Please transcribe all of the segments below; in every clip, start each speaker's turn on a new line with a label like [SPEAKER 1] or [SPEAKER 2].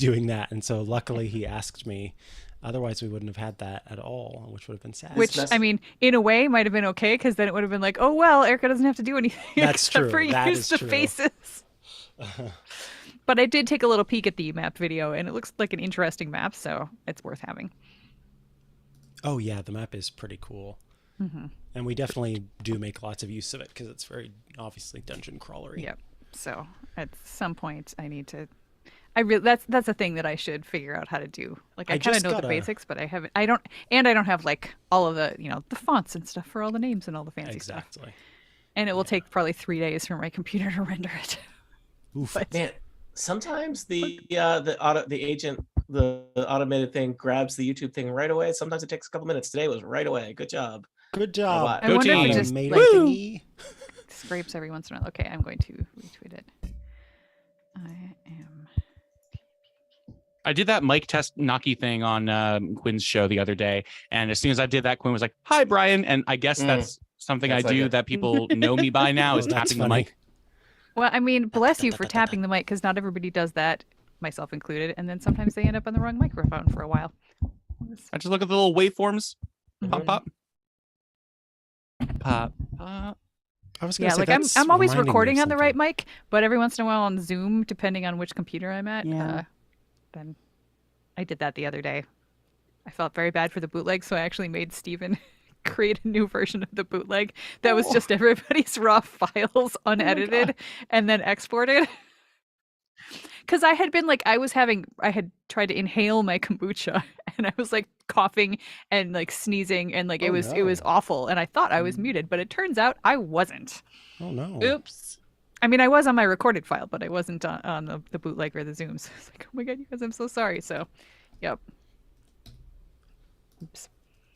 [SPEAKER 1] doing that. And so luckily he asked me. Otherwise, we wouldn't have had that at all, which would have been sad.
[SPEAKER 2] Which, I mean, in a way might have been okay, because then it would have been like, oh, well, Erica doesn't have to do anything
[SPEAKER 1] That's
[SPEAKER 2] except
[SPEAKER 1] true.
[SPEAKER 2] for
[SPEAKER 1] That
[SPEAKER 2] use
[SPEAKER 1] is
[SPEAKER 2] the
[SPEAKER 1] true.
[SPEAKER 2] faces. But I did take a little peek at the map video, and it looks like an interesting map, so it's worth having.
[SPEAKER 1] Oh, yeah, the map is pretty cool. And we definitely do make lots of use of it because it's very obviously dungeon crawlery.
[SPEAKER 2] Yep. So at some point, I need to. That's a thing that I should figure out how to do. Like I kind of
[SPEAKER 1] just
[SPEAKER 2] know the
[SPEAKER 1] gotta-
[SPEAKER 2] basics, but I don't have like all of the the fonts and stuff for all the names and all the fancy stuff.
[SPEAKER 1] Exactly.
[SPEAKER 2] And it will take probably 3 days for my computer to render it.
[SPEAKER 1] Oof.
[SPEAKER 3] Man, sometimes the automated thing grabs the YouTube thing right away. Sometimes it takes a couple minutes. Today was right away. Good job.
[SPEAKER 1] Good job.
[SPEAKER 2] I
[SPEAKER 3] Go
[SPEAKER 2] wonder if
[SPEAKER 3] team.
[SPEAKER 2] it just
[SPEAKER 1] Automated
[SPEAKER 2] like
[SPEAKER 1] thingy.
[SPEAKER 2] scrapes every once in a while. Okay, I'm going to retweet it. I am.
[SPEAKER 4] I did that mic test knocky thing on Quinn's show the other day, and as soon as I did that, Quinn was like, "Hi, Brian," and I guess that's something
[SPEAKER 3] That's
[SPEAKER 4] I do
[SPEAKER 3] like
[SPEAKER 4] that people know me by now is
[SPEAKER 1] Oh, that's
[SPEAKER 4] tapping the
[SPEAKER 1] funny.
[SPEAKER 4] mic.
[SPEAKER 2] Well, I mean, bless you for tapping the mic, because not everybody does that, myself included. And then sometimes they end up on the wrong microphone for a while.
[SPEAKER 4] I just look at the little waveforms, pop,
[SPEAKER 2] Mhm.
[SPEAKER 4] pop, pop, pop.
[SPEAKER 1] I was gonna
[SPEAKER 2] Yeah,
[SPEAKER 1] say,
[SPEAKER 2] like
[SPEAKER 1] that's
[SPEAKER 2] I'm always
[SPEAKER 1] reminding me of
[SPEAKER 2] recording on the right
[SPEAKER 1] something.
[SPEAKER 2] mic, but every once in a while on Zoom, depending on which computer I'm at,
[SPEAKER 5] Yeah.
[SPEAKER 2] then I did that the other day. I felt very bad for the bootleg, so I actually made Steven create a new version of the bootleg that was just everybody's raw files unedited and then exported. Because I had been like, I had tried to inhale my kombucha and I was like coughing and like sneezing and like it
[SPEAKER 1] Oh,
[SPEAKER 2] was
[SPEAKER 1] no.
[SPEAKER 2] awful. And I thought I was muted, but it turns out I wasn't.
[SPEAKER 1] Oh no.
[SPEAKER 5] Oops.
[SPEAKER 2] I mean, I was on my recorded file, but I wasn't on the bootleg or the Zooms. I was like, oh my God, you guys, I'm so sorry. So, yep. Oops.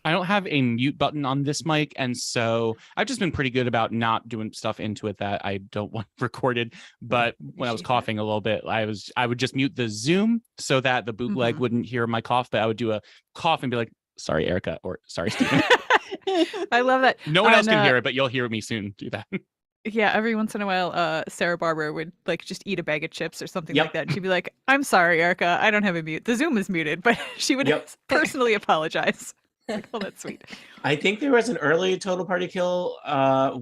[SPEAKER 4] I don't have a mute button on this mic, and so I've just been pretty good about not doing stuff into it that I don't want recorded. But when I was coughing a little bit, I would just mute the Zoom so that the bootleg
[SPEAKER 2] Mhm.
[SPEAKER 4] wouldn't hear my cough, but I would do a cough and be like, "Sorry, Erica," or "Sorry, Steven."
[SPEAKER 2] I love that.
[SPEAKER 4] No one else
[SPEAKER 2] And,
[SPEAKER 4] can hear it, but you'll hear me soon do that.
[SPEAKER 2] Yeah, every once in a while, Sarah Barber would like just eat a bag of chips or something
[SPEAKER 3] Yep.
[SPEAKER 2] like that. And she'd be like, "I'm sorry, Erica, I don't have a mute. The Zoom is muted," but she would
[SPEAKER 3] Yep.
[SPEAKER 2] personally apologize. Like, oh, that's sweet.
[SPEAKER 3] I think there was an early Total Party Kill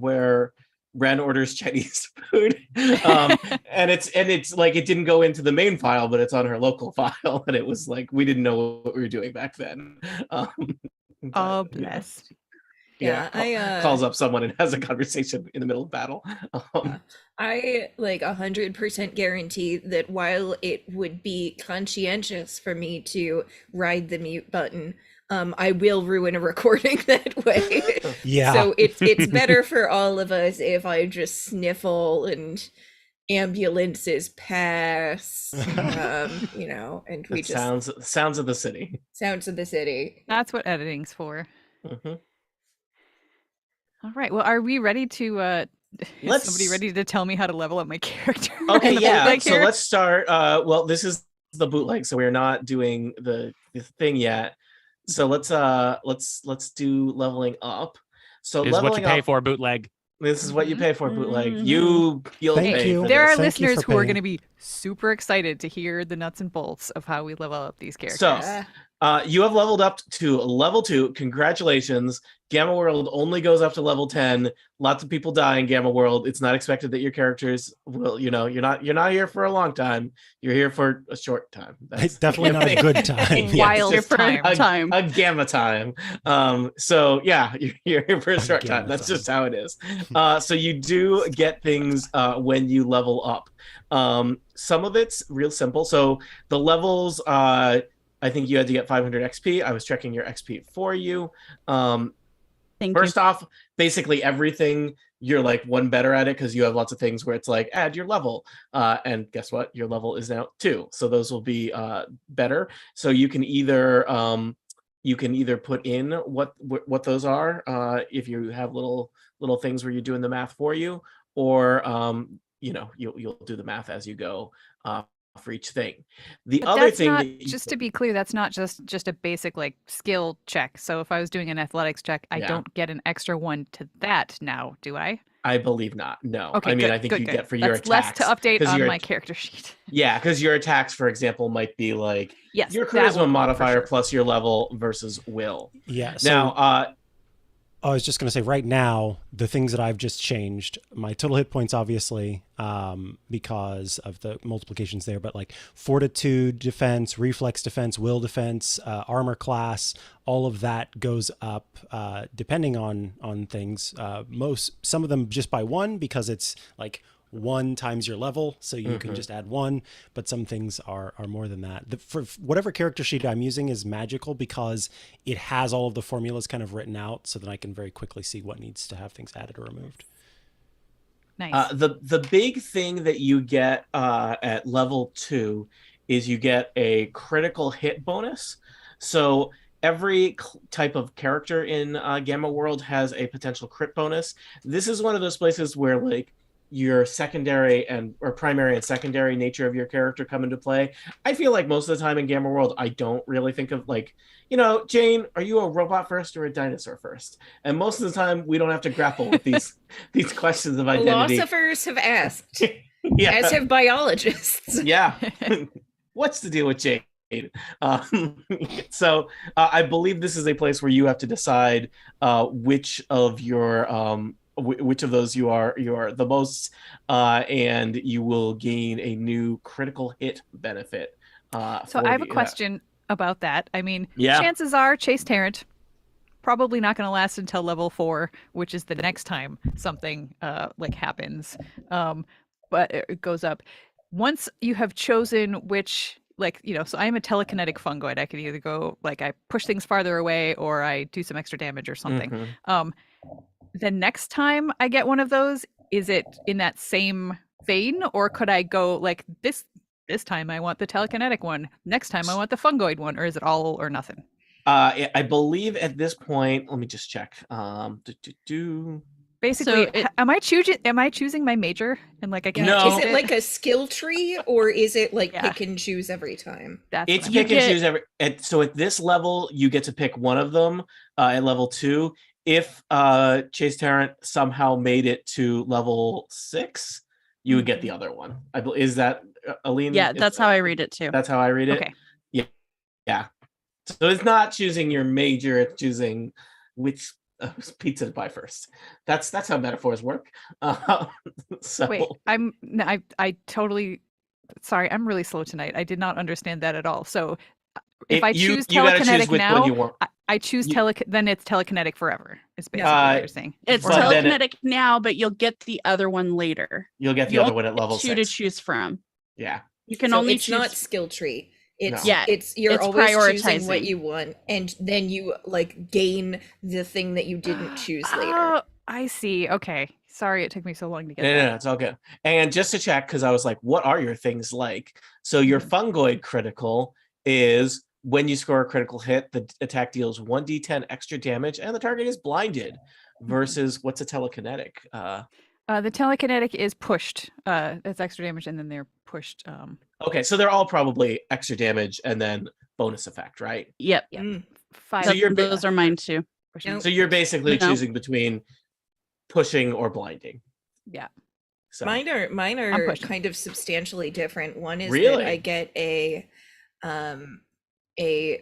[SPEAKER 3] where Ren orders Chinese food, and it's like it didn't go into the main file, but it's on her local file, and it was like we didn't know what we were doing back then.
[SPEAKER 2] Oh,
[SPEAKER 3] But,
[SPEAKER 2] bless.
[SPEAKER 5] Yeah,
[SPEAKER 3] calls up someone and has a conversation in the middle of battle.
[SPEAKER 5] I like 100% guarantee that while it would be conscientious for me to ride the mute button, I will ruin a recording that way.
[SPEAKER 1] Yeah.
[SPEAKER 5] So it's better for all of us if I just sniffle and ambulances pass, and we
[SPEAKER 3] It
[SPEAKER 5] just
[SPEAKER 3] sounds of the city.
[SPEAKER 5] sounds of the city.
[SPEAKER 2] That's what editing's for.
[SPEAKER 3] Mhm.
[SPEAKER 2] All right. Well, are we ready to? Is
[SPEAKER 3] Let's-
[SPEAKER 2] somebody ready to tell me how to level up my character?
[SPEAKER 3] Okay,
[SPEAKER 2] in the
[SPEAKER 3] yeah.
[SPEAKER 2] bootleg
[SPEAKER 3] So
[SPEAKER 2] here?
[SPEAKER 3] let's start. Well, this is the bootleg, so we're not doing the thing yet. So let's do leveling up. So
[SPEAKER 4] Is what
[SPEAKER 3] leveling
[SPEAKER 4] you pay
[SPEAKER 3] up.
[SPEAKER 4] for bootleg.
[SPEAKER 3] This is what you pay for bootleg.
[SPEAKER 5] Mhm.
[SPEAKER 3] You'll
[SPEAKER 1] Thank
[SPEAKER 3] pay
[SPEAKER 1] you.
[SPEAKER 3] for
[SPEAKER 2] There
[SPEAKER 3] this.
[SPEAKER 2] are
[SPEAKER 1] Thank you
[SPEAKER 2] listeners
[SPEAKER 1] for
[SPEAKER 2] who are
[SPEAKER 1] paying.
[SPEAKER 2] going to be super excited to hear the nuts and bolts of how we level up these characters.
[SPEAKER 3] So, you have leveled up to level 2. Congratulations. Gamma World only goes up to level 10. Lots of people die in Gamma World. It's not expected that your characters will, you're not here for a long time. You're here for a short time.
[SPEAKER 1] It's definitely not a good time. Yes.
[SPEAKER 2] Wild
[SPEAKER 3] just
[SPEAKER 2] time.
[SPEAKER 3] a gamma time. So yeah, you're here for a short time.
[SPEAKER 1] gamma
[SPEAKER 3] That's
[SPEAKER 1] time.
[SPEAKER 3] just how it is. So you do get things when you level up. Some of it's real simple. So the levels, I think you had to get 500 XP. I was checking your XP for you.
[SPEAKER 5] Thank
[SPEAKER 3] First off, basically everything you're like one better at it because you have lots of things where it's like add your level, and guess what? Your level is now 2, so those will be better. So you can either put in what those are if you have little things where you're doing the math for you, or you'll do the math as you go for each thing. The
[SPEAKER 2] But
[SPEAKER 3] other
[SPEAKER 2] that's
[SPEAKER 3] thing
[SPEAKER 2] not,
[SPEAKER 3] that you-
[SPEAKER 2] just to be clear, that's not just a basic like skill check. So if I was doing an athletics check, I
[SPEAKER 3] Yeah.
[SPEAKER 2] don't get an extra one to that now, do I?
[SPEAKER 3] I believe not. No.
[SPEAKER 2] Okay,
[SPEAKER 3] I mean,
[SPEAKER 2] good,
[SPEAKER 3] I think
[SPEAKER 2] good,
[SPEAKER 3] you
[SPEAKER 2] good.
[SPEAKER 3] get for your
[SPEAKER 2] That's less
[SPEAKER 3] attacks.
[SPEAKER 2] to update
[SPEAKER 3] 'cause
[SPEAKER 2] on
[SPEAKER 3] your
[SPEAKER 2] my character sheet.
[SPEAKER 3] Yeah, because your attacks, for example, might be like
[SPEAKER 2] Yes,
[SPEAKER 3] your
[SPEAKER 2] that will
[SPEAKER 3] charisma
[SPEAKER 2] go up for
[SPEAKER 3] modifier
[SPEAKER 2] sure.
[SPEAKER 3] plus your level versus will.
[SPEAKER 1] Yeah. So
[SPEAKER 3] Now,
[SPEAKER 1] I was just going to say right now, the things that I've just changed, my total hit points, obviously, because of the multiplications there, but like fortitude defense, reflex defense, will defense, armor class, all of that goes up depending on things. Some of them just by one because it's like 1 times your level, so you can just add 1, but some things are more than that. For whatever character sheet I'm using is magical because it has all of the formulas kind of written out so that I can very quickly see what needs to have things added or removed.
[SPEAKER 2] Nice.
[SPEAKER 3] the big thing that you get at level 2 is you get a critical hit bonus. So every type of character in Gamma World has a potential crit bonus. This is one of those places where like your secondary or primary and secondary nature of your character come into play. I feel like most of the time in Gamma World, I don't really think of like, Jane, are you a robot first or a dinosaur first? And most of the time, we don't have to grapple with these questions of identity.
[SPEAKER 5] Philosophers have asked,
[SPEAKER 3] Yeah,
[SPEAKER 5] as have biologists.
[SPEAKER 3] yeah. What's the deal with Jane? So I believe this is a place where you have to decide which of those you are the most, and you will gain a new critical hit benefit.
[SPEAKER 2] So I have a question about that. I mean,
[SPEAKER 3] Yeah.
[SPEAKER 2] chances are Chase Tarrant probably not going to last until level 4, which is the next time something like happens. But it goes up. Once you have chosen which, so I'm a telekinetic fungoid. I can either go I push things farther away or I do some extra damage or something.
[SPEAKER 3] Mhm.
[SPEAKER 2] The next time I get one of those, is it in that same vein, or could I go like this time I want the telekinetic one, next time I want the fungoid one, or is it all or nothing?
[SPEAKER 3] I believe at this point, let me just check.
[SPEAKER 2] Basically, am I choosing my major and I can't
[SPEAKER 3] No.
[SPEAKER 2] choose
[SPEAKER 5] Is it like a skill tree, or is it like
[SPEAKER 2] Yeah.
[SPEAKER 5] pick and choose every time?
[SPEAKER 2] That's
[SPEAKER 3] It's
[SPEAKER 2] what I'm
[SPEAKER 3] pick and choose so at this level, you get to pick one of them at level 2. If Chase Tarrant somehow made it to level 6, you would get the other one. Is that Aline?
[SPEAKER 6] Yeah, that's how I read it too.
[SPEAKER 3] That's how I read it.
[SPEAKER 2] Okay.
[SPEAKER 3] Yeah. So it's not choosing your major; it's choosing which pizza to buy first. That's how metaphors work. So
[SPEAKER 2] Wait, I totally sorry. I'm really slow tonight. I did not understand that at all. So if I choose
[SPEAKER 3] you gotta
[SPEAKER 2] telekinetic
[SPEAKER 3] choose which
[SPEAKER 2] now,
[SPEAKER 3] one you want.
[SPEAKER 2] I choose then it's telekinetic forever. Is basically
[SPEAKER 3] Yeah.
[SPEAKER 2] what you're saying.
[SPEAKER 6] It's
[SPEAKER 3] But then
[SPEAKER 6] telekinetic now, but you'll get the other one later.
[SPEAKER 3] You'll get the
[SPEAKER 6] You
[SPEAKER 3] other
[SPEAKER 6] only
[SPEAKER 3] one at
[SPEAKER 6] get
[SPEAKER 3] level
[SPEAKER 6] 2
[SPEAKER 3] 6.
[SPEAKER 6] to choose from.
[SPEAKER 3] Yeah.
[SPEAKER 6] You can
[SPEAKER 5] So
[SPEAKER 6] only
[SPEAKER 5] it's
[SPEAKER 6] choose.
[SPEAKER 5] not skill tree. It's
[SPEAKER 3] No.
[SPEAKER 6] Yeah,
[SPEAKER 5] you're
[SPEAKER 6] it's
[SPEAKER 5] always choosing what
[SPEAKER 6] prioritizing.
[SPEAKER 5] you want, and then you gain the thing that you didn't choose later.
[SPEAKER 2] Oh, I see. Okay. Sorry it took me so long to get
[SPEAKER 3] No,
[SPEAKER 2] that.
[SPEAKER 3] it's all good. And just to check, because I was like, what are your things like? So your fungoid critical is when you score a critical hit, the attack deals 1d10 extra damage and the target is blinded, versus what's a telekinetic?
[SPEAKER 2] The telekinetic is pushed. It's extra damage, and then they're pushed.
[SPEAKER 3] Okay, so they're all probably extra damage and then bonus effect, right?
[SPEAKER 6] Yep.
[SPEAKER 2] Yeah.
[SPEAKER 5] Mm.
[SPEAKER 2] 5.
[SPEAKER 3] So you're
[SPEAKER 6] Those are mine too.
[SPEAKER 2] pushing.
[SPEAKER 5] No.
[SPEAKER 3] So you're basically
[SPEAKER 6] No.
[SPEAKER 3] choosing between pushing or blinding.
[SPEAKER 2] Yeah.
[SPEAKER 3] So
[SPEAKER 5] Mine are
[SPEAKER 2] pushing.
[SPEAKER 5] kind of substantially different. One is
[SPEAKER 3] Really?
[SPEAKER 5] that I get a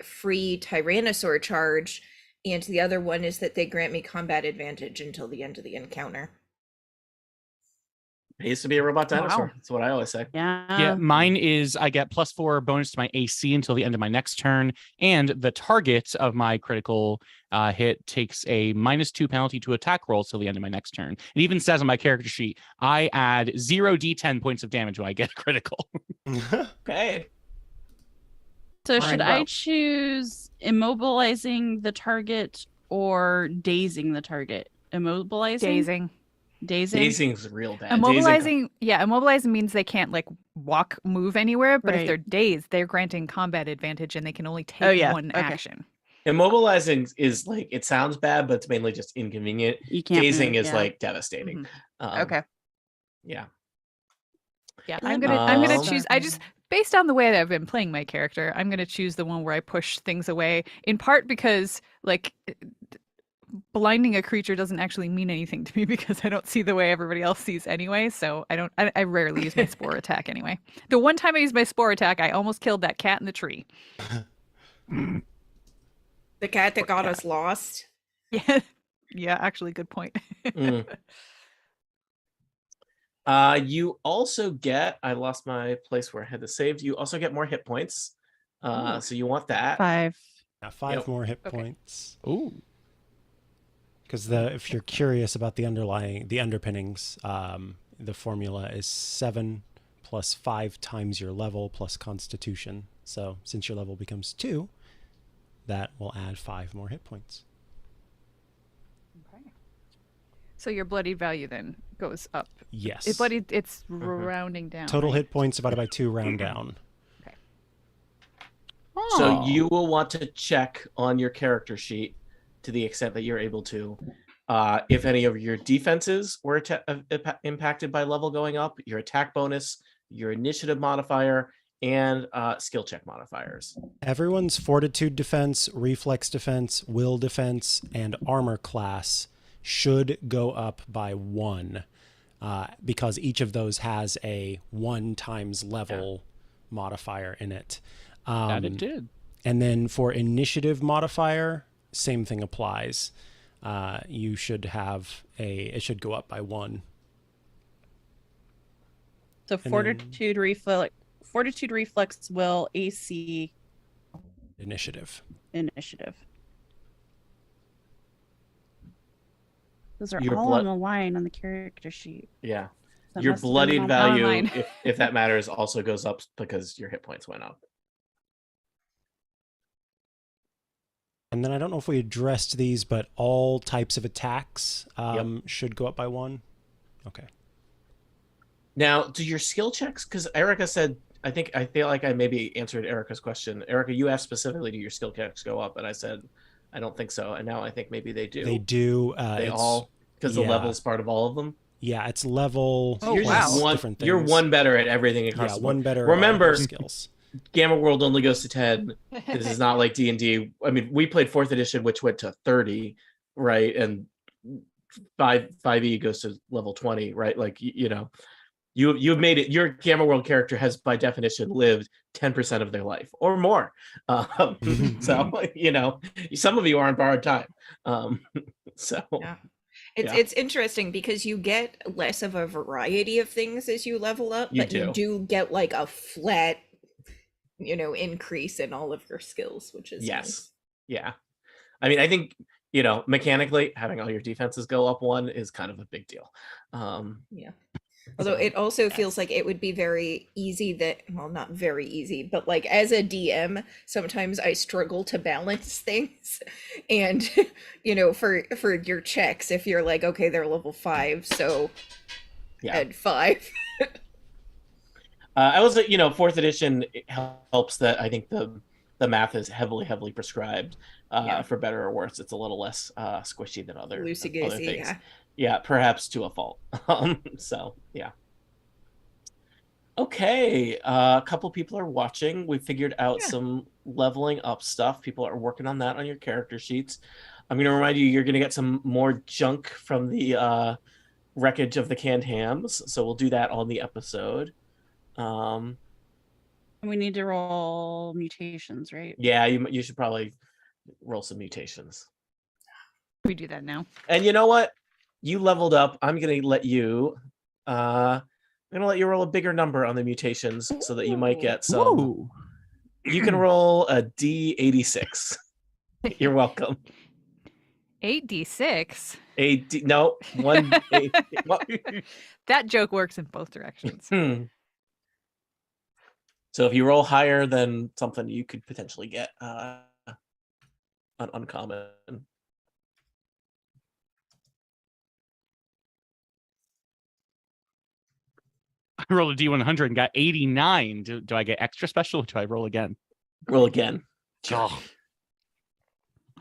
[SPEAKER 5] free Tyrannosaur charge, and the other one is that they grant me combat advantage until the end of the encounter.
[SPEAKER 3] it used to be a robot dinosaur.
[SPEAKER 2] Wow.
[SPEAKER 3] That's what I always say.
[SPEAKER 4] Yeah, mine is I get +4 bonus to my AC until the end of my next turn, and the target of my critical hit takes a -2 penalty to attack rolls till the end of my next turn. It even says on my character sheet, I add 0d10 points of damage when I get a critical.
[SPEAKER 3] Okay.
[SPEAKER 6] So
[SPEAKER 3] Fine,
[SPEAKER 6] should I
[SPEAKER 3] well.
[SPEAKER 6] choose immobilizing the target or dazing the target? Immobilizing?
[SPEAKER 2] Dazing.
[SPEAKER 6] Dazing?
[SPEAKER 3] Dazing's real bad.
[SPEAKER 2] Immobilizing means they can't walk, move anywhere. But if
[SPEAKER 6] Right.
[SPEAKER 2] they're dazed, they're granting combat advantage, and they can only take
[SPEAKER 6] yeah.
[SPEAKER 2] one
[SPEAKER 6] Okay.
[SPEAKER 2] action.
[SPEAKER 3] Immobilizing is it sounds bad, but it's mainly just inconvenient.
[SPEAKER 6] You can't
[SPEAKER 3] Dazing
[SPEAKER 6] move,
[SPEAKER 3] is
[SPEAKER 6] yeah.
[SPEAKER 3] devastating.
[SPEAKER 6] Okay.
[SPEAKER 3] Yeah.
[SPEAKER 2] Yeah,
[SPEAKER 6] Good.
[SPEAKER 2] I'm gonna
[SPEAKER 3] Um,
[SPEAKER 2] choose. I just based on the way that I've been playing my character, I'm gonna choose the one where I push things away. In part because blinding a creature doesn't actually mean anything to me because I don't see the way everybody else sees anyway. So I rarely use my spore attack anyway. The one time I used my spore attack, I almost killed that cat in the tree.
[SPEAKER 5] The cat that got us lost.
[SPEAKER 2] Yeah. Yeah, actually, good point.
[SPEAKER 3] Mm. You also get, I lost my place where I had to save. You also get more hit points. So you want that.
[SPEAKER 6] 5.
[SPEAKER 1] Now 5
[SPEAKER 3] Yep.
[SPEAKER 1] more hit
[SPEAKER 2] Okay.
[SPEAKER 1] points.
[SPEAKER 4] Ooh.
[SPEAKER 1] Because if you're curious about the underpinnings, the formula is 7 plus 5 times your level plus Constitution. So since your level becomes 2, that will add 5 more hit points.
[SPEAKER 2] So your bloodied value then goes up.
[SPEAKER 1] Yes.
[SPEAKER 2] It's rounding down.
[SPEAKER 1] Total
[SPEAKER 2] right?
[SPEAKER 1] hit points divided by 2 round down.
[SPEAKER 3] So you will want to check on your character sheet to the extent that you're able to. If any of your defenses were impacted by level going up, your attack bonus, your initiative modifier, and skill check modifiers.
[SPEAKER 1] Everyone's fortitude defense, reflex defense, will defense, and armor class should go up by 1 because each of those has a 1 times level modifier in it.
[SPEAKER 4] That it did.
[SPEAKER 1] And then for initiative modifier, same thing applies. You should have it should go up by 1.
[SPEAKER 6] So
[SPEAKER 1] then-
[SPEAKER 6] fortitude reflex will AC
[SPEAKER 1] Initiative.
[SPEAKER 6] initiative. Those are
[SPEAKER 3] Your
[SPEAKER 6] all
[SPEAKER 3] blood-
[SPEAKER 6] on the line on the character sheet.
[SPEAKER 3] Yeah.
[SPEAKER 6] That
[SPEAKER 3] Your
[SPEAKER 6] must have been
[SPEAKER 3] bloodied
[SPEAKER 6] on-
[SPEAKER 3] value,
[SPEAKER 2] online.
[SPEAKER 3] if that matters, also goes up because your hit points went up.
[SPEAKER 1] And then I don't know if we addressed these, but all types of attacks should go up by 1. Okay.
[SPEAKER 3] Now, do your skill checks? Because Erica said, I feel like I maybe answered Erica's question. Erica, you asked specifically, do your skill checks go up? And I said, I don't think so. And now I think maybe they do.
[SPEAKER 1] They do.
[SPEAKER 3] They
[SPEAKER 1] it's-
[SPEAKER 3] all, because the
[SPEAKER 1] yeah.
[SPEAKER 3] level is part of all of them.
[SPEAKER 1] Yeah, it's level.
[SPEAKER 2] Oh,
[SPEAKER 3] you're
[SPEAKER 2] wow.
[SPEAKER 3] just one.
[SPEAKER 1] Different
[SPEAKER 3] You're
[SPEAKER 1] things.
[SPEAKER 3] one better at everything across
[SPEAKER 1] Yeah,
[SPEAKER 3] the board.
[SPEAKER 1] one better.
[SPEAKER 3] Remember-
[SPEAKER 1] skills.
[SPEAKER 3] Gamma World only goes to 10. This is not like D&D. I mean, we played 4th edition, which went to 30, right? And 5e goes to level 20, right? Like, you've made it. Your Gamma World character has, by definition, lived 10% of their life or more. So, some of you are on borrowed time. So,
[SPEAKER 5] Yeah.
[SPEAKER 3] Yeah.
[SPEAKER 5] It's interesting because you get less of a variety of things as you level up,
[SPEAKER 3] You
[SPEAKER 5] but you
[SPEAKER 3] do.
[SPEAKER 5] do get like a flat, increase in all of your skills, which is
[SPEAKER 3] yes.
[SPEAKER 5] nice.
[SPEAKER 3] Yeah. I mean, I think, mechanically, having all your defenses go up 1 is kind of a big deal.
[SPEAKER 5] Yeah. Although it also feels like it would be very easy not very easy, but like as a DM, sometimes I struggle to balance things. And, for your checks, if you're like, okay, they're level 5, so
[SPEAKER 3] Yeah.
[SPEAKER 5] add 5.
[SPEAKER 3] I also, 4th edition it helps that I think the math is heavily prescribed
[SPEAKER 5] Yeah.
[SPEAKER 3] for better or worse. It's a little less squishy than other
[SPEAKER 5] Loosey-goosey,
[SPEAKER 3] things.
[SPEAKER 5] yeah.
[SPEAKER 3] Yeah, perhaps to a fault. So, yeah. Okay, a couple people are watching. We figured out
[SPEAKER 5] Yeah.
[SPEAKER 3] some leveling up stuff. People are working on that on your character sheets. I'm going to remind you, you're going to get some more junk from the wreckage of the canned hams. So we'll do that on the episode.
[SPEAKER 6] We need to roll mutations, right?
[SPEAKER 3] Yeah, you should probably roll some mutations.
[SPEAKER 2] We do that now.
[SPEAKER 3] And you know what? You leveled up. I'm gonna let you roll a bigger number on the mutations so that you might get some.
[SPEAKER 4] Whoa.
[SPEAKER 3] You can roll a D86. You're welcome.
[SPEAKER 2] 8d6. That joke works in both directions.
[SPEAKER 3] So if you roll higher than something, you could potentially get an uncommon.
[SPEAKER 4] I rolled a D100 and got 89. Do I get extra special or do I roll again?
[SPEAKER 3] Roll again.
[SPEAKER 4] Oh,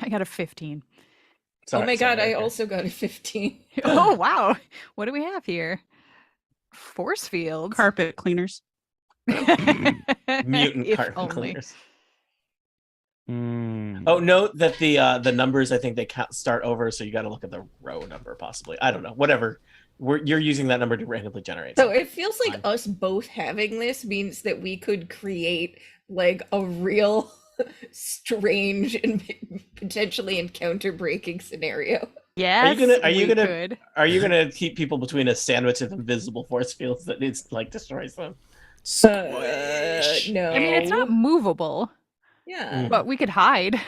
[SPEAKER 2] I got a 15.
[SPEAKER 5] Oh my god, I
[SPEAKER 3] okay.
[SPEAKER 5] also got a 15.
[SPEAKER 2] Oh, wow. What do we have here? Force fields.
[SPEAKER 6] Carpet cleaners.
[SPEAKER 3] Mutant
[SPEAKER 2] If
[SPEAKER 3] carton
[SPEAKER 2] only.
[SPEAKER 3] cleaners. Oh, note that the numbers, I think they can't start over, so you got to look at the row number possibly. I don't know. Whatever. You're using that number to randomly generate.
[SPEAKER 5] So it feels like
[SPEAKER 3] Fine.
[SPEAKER 5] us both having this means that we could create like a real strange and potentially encounter breaking scenario.
[SPEAKER 2] Yes,
[SPEAKER 3] Are you gonna keep people between a sandwich of invisible force fields that it's like destroys them?
[SPEAKER 1] Squish.
[SPEAKER 5] No.
[SPEAKER 2] I mean, it's not movable,
[SPEAKER 5] Yeah.
[SPEAKER 2] but we could hide.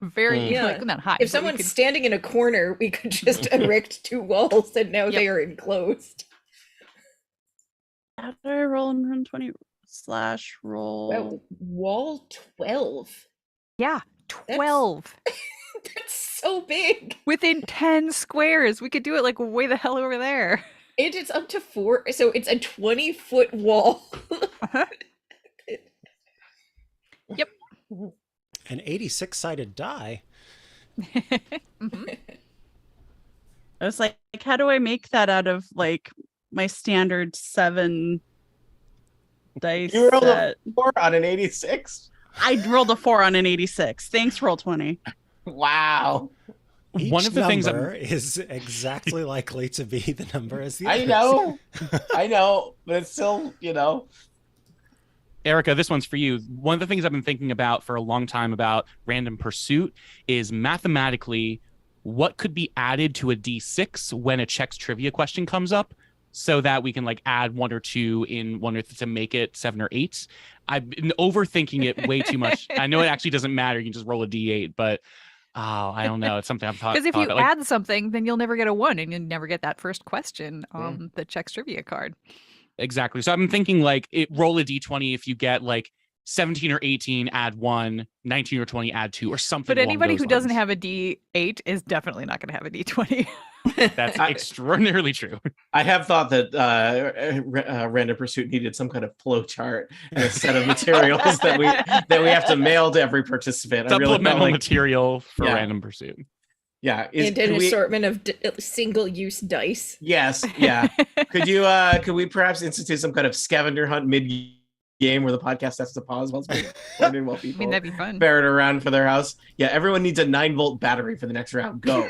[SPEAKER 2] Very
[SPEAKER 5] Yeah.
[SPEAKER 2] like not hide.
[SPEAKER 5] If
[SPEAKER 2] but we
[SPEAKER 5] someone's
[SPEAKER 2] could-
[SPEAKER 5] standing in a corner, we could just erect two walls and now they are enclosed.
[SPEAKER 6] How do I roll in 120 / roll?
[SPEAKER 5] Wow, wall 12.
[SPEAKER 2] yeah, 12
[SPEAKER 5] That's so big.
[SPEAKER 2] within 10 squares. We could do it like way the hell over there.
[SPEAKER 5] It is up to 4, so it's a 20-foot wall.
[SPEAKER 1] An 86-sided die.
[SPEAKER 2] Mhm.
[SPEAKER 6] I was like, how do I make that out of like my standard 7 dice
[SPEAKER 3] You rolled
[SPEAKER 6] set?
[SPEAKER 3] a 4 on an 86.
[SPEAKER 6] I rolled a 4 on an 86. Thanks, roll 20.
[SPEAKER 3] Wow.
[SPEAKER 1] Each
[SPEAKER 4] One of the things
[SPEAKER 1] number is exactly likely to be the number as the
[SPEAKER 3] I
[SPEAKER 1] others.
[SPEAKER 3] know. I know, but it's still, you know.
[SPEAKER 4] Erica, this one's for you. One of the things I've been thinking about for a long time about random pursuit is mathematically what could be added to a D6 when a checks trivia question comes up so that we can like add 1 or 2 in one or to make it 7 or 8. I've been overthinking it way too much. I know it actually doesn't matter. You can just roll a D8, but I don't know. It's something I've thought
[SPEAKER 2] Because if you
[SPEAKER 4] about. Like,
[SPEAKER 2] add something, then you'll never get a 1 and you'll never get that first question on the checks trivia card.
[SPEAKER 4] exactly. So I'm thinking like roll a D20 if you get like 17 or 18, add 1, 19 or 20, add 2, or something.
[SPEAKER 2] But
[SPEAKER 4] along
[SPEAKER 2] anybody
[SPEAKER 4] those
[SPEAKER 2] who doesn't
[SPEAKER 4] lines.
[SPEAKER 2] have a D8 is definitely not going to have a D20.
[SPEAKER 4] That's
[SPEAKER 3] I-
[SPEAKER 4] extraordinarily true.
[SPEAKER 3] I have thought that Random Pursuit needed some kind of flow chart and a set of materials that we have to mail to every participant. I really felt
[SPEAKER 4] Supplemental
[SPEAKER 3] like,
[SPEAKER 4] material for
[SPEAKER 3] Yeah.
[SPEAKER 4] random pursuit.
[SPEAKER 3] yeah,
[SPEAKER 5] And
[SPEAKER 3] could
[SPEAKER 5] an
[SPEAKER 3] we-
[SPEAKER 5] assortment of single-use dice.
[SPEAKER 3] Yes, yeah. Could we perhaps institute some kind of scavenger hunt mid-game where the podcast has to pause while it's being recorded while
[SPEAKER 2] I
[SPEAKER 3] people
[SPEAKER 2] mean, that'd be fun.
[SPEAKER 3] ferret around for their house? Yeah, everyone needs a 9-volt battery for the next round. Go.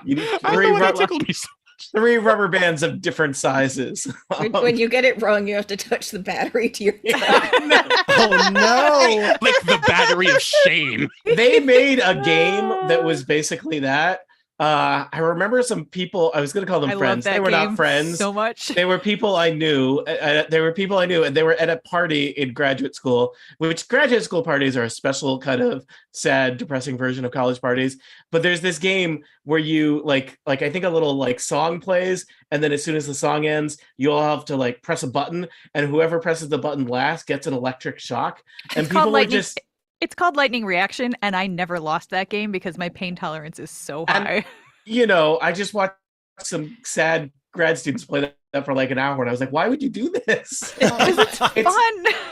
[SPEAKER 3] You need
[SPEAKER 4] I don't know why that tickled me so
[SPEAKER 3] 3 rubber bands of different sizes.
[SPEAKER 5] When you get it wrong, you have to touch the battery to your
[SPEAKER 1] Oh no!
[SPEAKER 4] like the battery of shame.
[SPEAKER 3] They made a game that was basically that. I remember some people. I was going to call them
[SPEAKER 2] I love
[SPEAKER 3] friends.
[SPEAKER 2] that
[SPEAKER 3] They were
[SPEAKER 2] game
[SPEAKER 3] not friends.
[SPEAKER 2] so much.
[SPEAKER 3] They were people I knew. They were people I knew, and they were at a party in graduate school. Which graduate school parties are a special kind of sad, depressing version of college parties. But there's this game where you like I think a little like song plays, and then as soon as the song ends, you all have to like press a button, and whoever presses the button last gets an electric shock. And
[SPEAKER 2] It's called
[SPEAKER 3] people were
[SPEAKER 2] lightning.
[SPEAKER 3] just.
[SPEAKER 2] It's called Lightning Reaction, and I never lost that game because my pain tolerance is so
[SPEAKER 3] And-
[SPEAKER 2] high.
[SPEAKER 3] You know, I just watched some sad grad students play that for like an hour, and I was like, "Why would you do this?"
[SPEAKER 2] It's fun.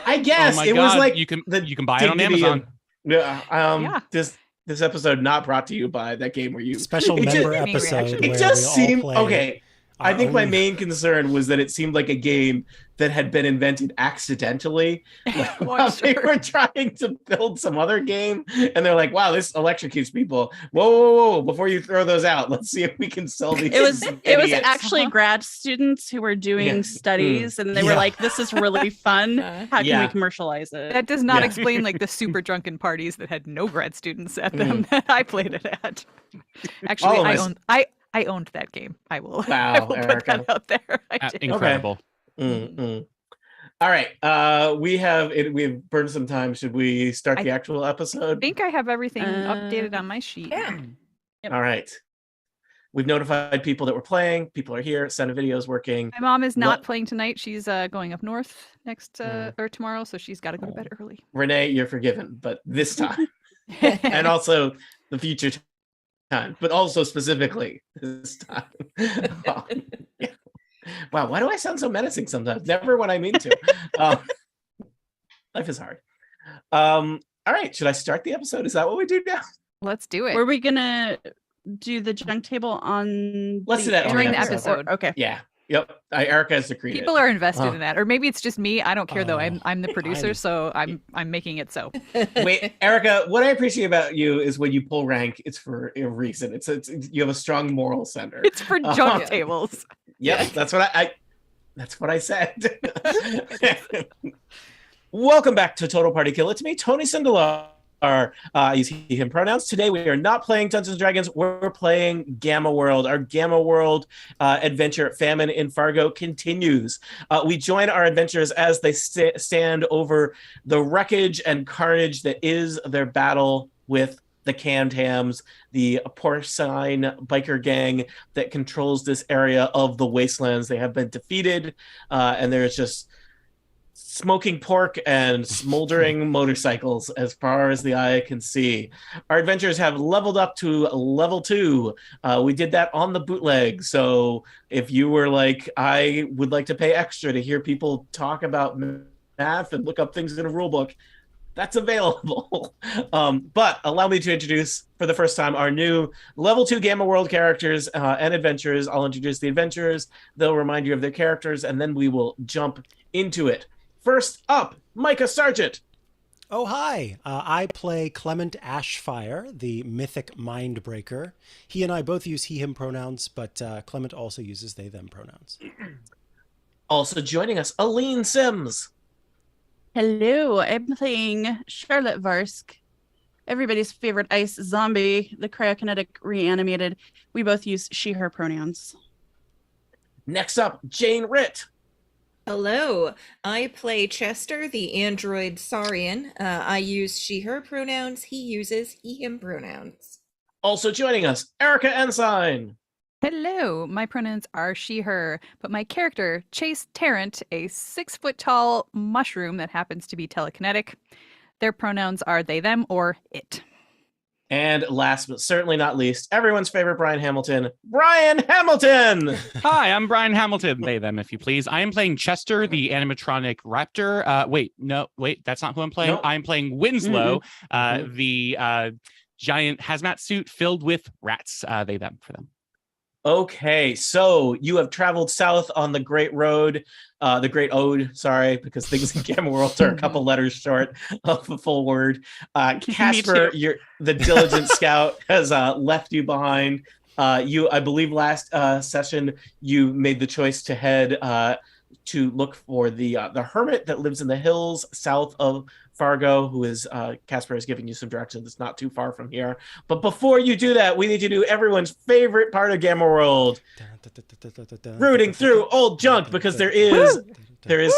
[SPEAKER 3] I guess
[SPEAKER 4] oh my
[SPEAKER 3] it
[SPEAKER 4] God.
[SPEAKER 3] was like
[SPEAKER 4] you can
[SPEAKER 3] the
[SPEAKER 4] buy it on
[SPEAKER 3] dignity of-
[SPEAKER 4] Amazon.
[SPEAKER 3] Yeah.
[SPEAKER 2] Yeah.
[SPEAKER 3] This episode not brought to you by that game where you
[SPEAKER 1] Special
[SPEAKER 3] It just-
[SPEAKER 1] member
[SPEAKER 2] Lightning
[SPEAKER 1] episode
[SPEAKER 2] reaction.
[SPEAKER 1] where
[SPEAKER 3] it just
[SPEAKER 1] we all
[SPEAKER 3] seemed
[SPEAKER 1] play
[SPEAKER 3] okay. I
[SPEAKER 1] our
[SPEAKER 3] think my
[SPEAKER 1] own-
[SPEAKER 3] main concern was that it seemed like a game that had been invented accidentally while they
[SPEAKER 2] sure.
[SPEAKER 3] were trying to build some other game, and they're like, "Wow, this electrocutes people." Whoa! Before you throw those out, let's see if we can sell these.
[SPEAKER 6] It was
[SPEAKER 3] idiots.
[SPEAKER 6] actually
[SPEAKER 2] Uh-huh.
[SPEAKER 6] grad students who were doing
[SPEAKER 3] Yeah.
[SPEAKER 6] studies and they were
[SPEAKER 1] Yeah.
[SPEAKER 6] like, this is really fun. How can
[SPEAKER 3] Yeah.
[SPEAKER 6] we commercialize it?
[SPEAKER 2] That does not
[SPEAKER 3] Yeah.
[SPEAKER 2] explain like the super drunken parties that had no grad students at them that I played it at. Actually,
[SPEAKER 3] All of
[SPEAKER 2] I
[SPEAKER 3] us-
[SPEAKER 2] owned I owned that game. I will. I
[SPEAKER 3] Wow,
[SPEAKER 2] will put
[SPEAKER 3] Erica.
[SPEAKER 2] that out there. I did.
[SPEAKER 4] Incredible.
[SPEAKER 3] Mm. All right. We've burned some time. Should we start
[SPEAKER 2] I
[SPEAKER 3] the actual episode?
[SPEAKER 2] I think I have everything updated on my sheet.
[SPEAKER 5] Yeah.
[SPEAKER 6] Yep.
[SPEAKER 3] All right. We've notified people that we're playing. People are here. Send a video is working.
[SPEAKER 2] My mom is not
[SPEAKER 3] What-
[SPEAKER 2] playing tonight. She's going up north next
[SPEAKER 3] Mm.
[SPEAKER 2] or tomorrow, so she's got to go to bed early.
[SPEAKER 3] Renee, you're forgiven, but this time, and also the future time, but also specifically this time. Yeah. Wow, why do I sound so menacing sometimes? Never when I mean to. Life is hard. All right, should I start the episode? Is that what we do now?
[SPEAKER 2] Let's do it.
[SPEAKER 6] Were we gonna do the junk table on
[SPEAKER 3] Let's do that on
[SPEAKER 2] During
[SPEAKER 3] the
[SPEAKER 2] the
[SPEAKER 3] episode.
[SPEAKER 2] episode.
[SPEAKER 6] Okay.
[SPEAKER 3] Yeah. Yep. Erica has decreed
[SPEAKER 2] People
[SPEAKER 3] it.
[SPEAKER 2] are invested in that, or maybe it's just me. I don't care though.
[SPEAKER 1] Oh,
[SPEAKER 2] I'm the producer, so I'm making it so.
[SPEAKER 3] Wait, Erica, what I appreciate about you is when you pull rank, it's for a reason. It's you have a strong moral center.
[SPEAKER 2] It's for junk
[SPEAKER 3] Uh,
[SPEAKER 2] tables.
[SPEAKER 3] Yep, that's what that's what I said. Welcome back to Total Party Kill. It's me, Tony Sindelar. Use he, him pronouns. Today we are not playing Dungeons and Dragons. We're playing Gamma World. Our Gamma World adventure, Famine in Fargo, continues. We join our adventurers as they stand over the wreckage and carnage that is their battle with the Cantams, the porcine biker gang that controls this area of the wastelands. They have been defeated, and there's just smoking pork and smoldering motorcycles as far as the eye can see. Our adventurers have leveled up to level 2. We did that on the bootleg. So if you were like, I would like to pay extra to hear people talk about math and look up things in a rule book, that's available. But allow me to introduce for the first time our new level 2 Gamma World characters and adventurers. I'll introduce the adventurers. They'll remind you of their characters, and then we will jump into it. First up, Micah Sargent.
[SPEAKER 1] Oh, hi. I play Clement Ashfire, the mythic Mindbreaker. He and I both use he, him pronouns, but Clement also uses they, them pronouns.
[SPEAKER 3] Also joining us, Aline Sims.
[SPEAKER 6] Hello, I'm playing Charlotte Varsk, everybody's favorite ice zombie, the cryokinetic reanimated. We both use she, her pronouns.
[SPEAKER 3] Next up, Jane Ritt.
[SPEAKER 5] Hello, I play Chester, the android Saurian. I use she, her pronouns. He uses he, him pronouns.
[SPEAKER 3] Also joining us, Erica Ensign.
[SPEAKER 2] Hello, my pronouns are she, her, but my character, Chase Tarrant, a 6-foot-tall mushroom that happens to be telekinetic. Their pronouns are they, them, or it.
[SPEAKER 3] And last but certainly not least, everyone's favorite Brian Hamilton, Brian Hamilton!
[SPEAKER 4] Hi, I'm Brian Hamilton. They, them, if you please. I am playing Chester, the animatronic raptor. Wait, that's not who I'm playing.
[SPEAKER 3] Nope.
[SPEAKER 4] I'm playing Winslow, the giant hazmat suit filled with rats. They, them, for them.
[SPEAKER 3] Okay, so you have traveled south on the Great Road, the Great Ode, sorry, because things in Gamma World are a couple letters short of a full word. Casper, the diligent scout, has left you behind. I believe last session, you made the choice to head to look for the hermit that lives in the hills south of Fargo, who is Casper is giving you some directions. It's not too far from here. But before you do that, we need to do everyone's favorite part of Gamma World, rooting through old junk, because there is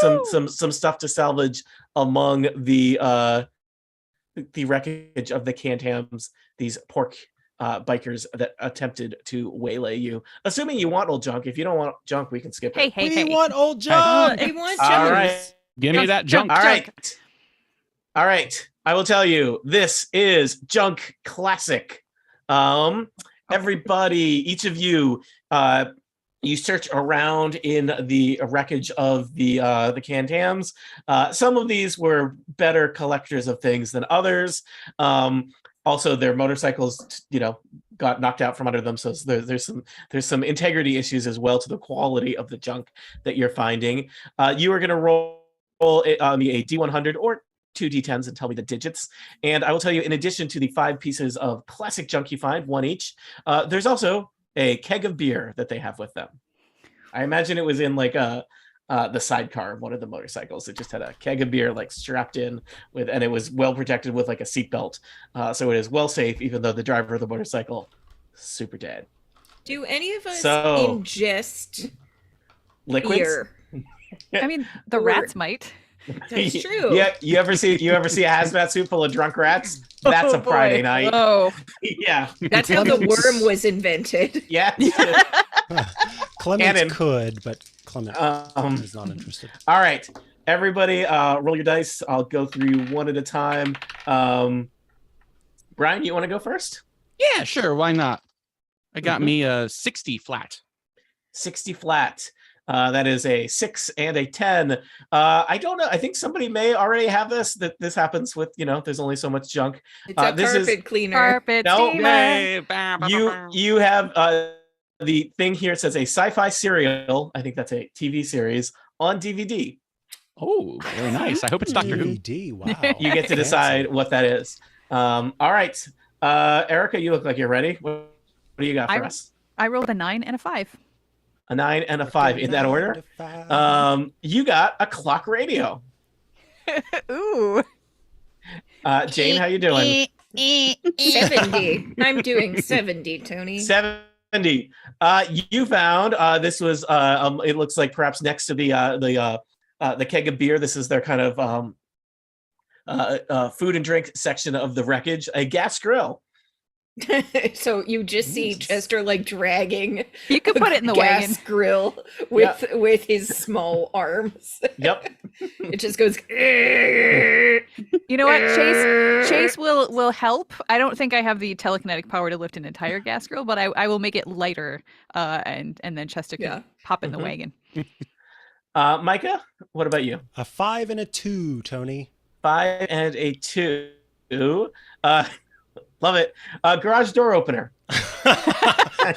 [SPEAKER 3] some stuff to salvage among the wreckage of the Cantams, these pork bikers that attempted to waylay you. Assuming you want old junk. If you don't want junk, we can skip it.
[SPEAKER 1] We want old junk!
[SPEAKER 5] We want
[SPEAKER 3] All
[SPEAKER 5] junk.
[SPEAKER 3] right.
[SPEAKER 4] Give me that junk.
[SPEAKER 3] All right. I will tell you, this is Junk Classic. Everybody, each of you, you search around in the wreckage of the Cantams. Some of these were better collectors of things than others. Also, their motorcycles, got knocked out from under them. So there's some integrity issues as well to the quality of the junk that you're finding. You are going to roll a D100 or 2 D10s and tell me the digits. And I will tell you, in addition to the 5 pieces of classic junk you find, 1 each, there's also a keg of beer that they have with them. I imagine it was in like the sidecar of one of the motorcycles. It just had a keg of beer like strapped in with, and it was well protected with like a seatbelt. So it is well safe, even though the driver of the motorcycle super dead.
[SPEAKER 5] Do any of us
[SPEAKER 3] So-
[SPEAKER 5] ingest
[SPEAKER 3] Liquids?
[SPEAKER 5] beer?
[SPEAKER 2] I mean, the
[SPEAKER 5] Or-
[SPEAKER 2] rats might.
[SPEAKER 5] That's true.
[SPEAKER 3] Yeah, you ever see a hazmat suit full of drunk rats? That's a Friday night.
[SPEAKER 2] Oh,
[SPEAKER 3] Yeah.
[SPEAKER 5] That's how the worm was invented.
[SPEAKER 3] Yeah.
[SPEAKER 1] Clement
[SPEAKER 3] Cannon.
[SPEAKER 1] could, but Clement is not interested.
[SPEAKER 3] All right, everybody, roll your dice. I'll go through you one at a time. Brian, you want to go first?
[SPEAKER 4] Yeah, sure. Why not? I got me a 60 flat.
[SPEAKER 3] 60 flat. That is a 6 and a 10. I don't know. I think somebody may already have this. That this happens with, there's only so much junk.
[SPEAKER 5] It's a
[SPEAKER 3] this is-
[SPEAKER 5] carpet cleaner.
[SPEAKER 2] carpet
[SPEAKER 3] No,
[SPEAKER 2] steamer.
[SPEAKER 4] Yay! Bah, bah, bah, bah.
[SPEAKER 3] You have the thing here says a sci-fi serial. I think that's a TV series on DVD.
[SPEAKER 4] Oh, very nice. I hope it's Doctor Who.
[SPEAKER 1] DVD. Wow.
[SPEAKER 3] You get to decide what that is. All right, Erica, you look like you're ready. What do you got for us?
[SPEAKER 2] I rolled a 9 and a 5.
[SPEAKER 3] A 9 and a 5 in that order. You got a clock radio.
[SPEAKER 2] Ooh.
[SPEAKER 3] Jane, how you doing?
[SPEAKER 5] 70. I'm doing 70, Tony.
[SPEAKER 3] 70. You found this was it looks like perhaps next to the keg of beer. This is their kind of food and drink section of the wreckage. A gas grill.
[SPEAKER 5] So you just see Chester like dragging.
[SPEAKER 2] You could put it in the
[SPEAKER 5] gas
[SPEAKER 2] wagon.
[SPEAKER 5] grill with his small arms.
[SPEAKER 3] Yep.
[SPEAKER 5] It just goes.
[SPEAKER 2] You know what? Chase will help. I don't think I have the telekinetic power to lift an entire gas grill, but I will make it lighter, and then Chester can pop in the wagon.
[SPEAKER 3] Micah, what about you?
[SPEAKER 1] A 5 and a 2, Tony.
[SPEAKER 3] 5 and a 2. Love it. Garage door opener.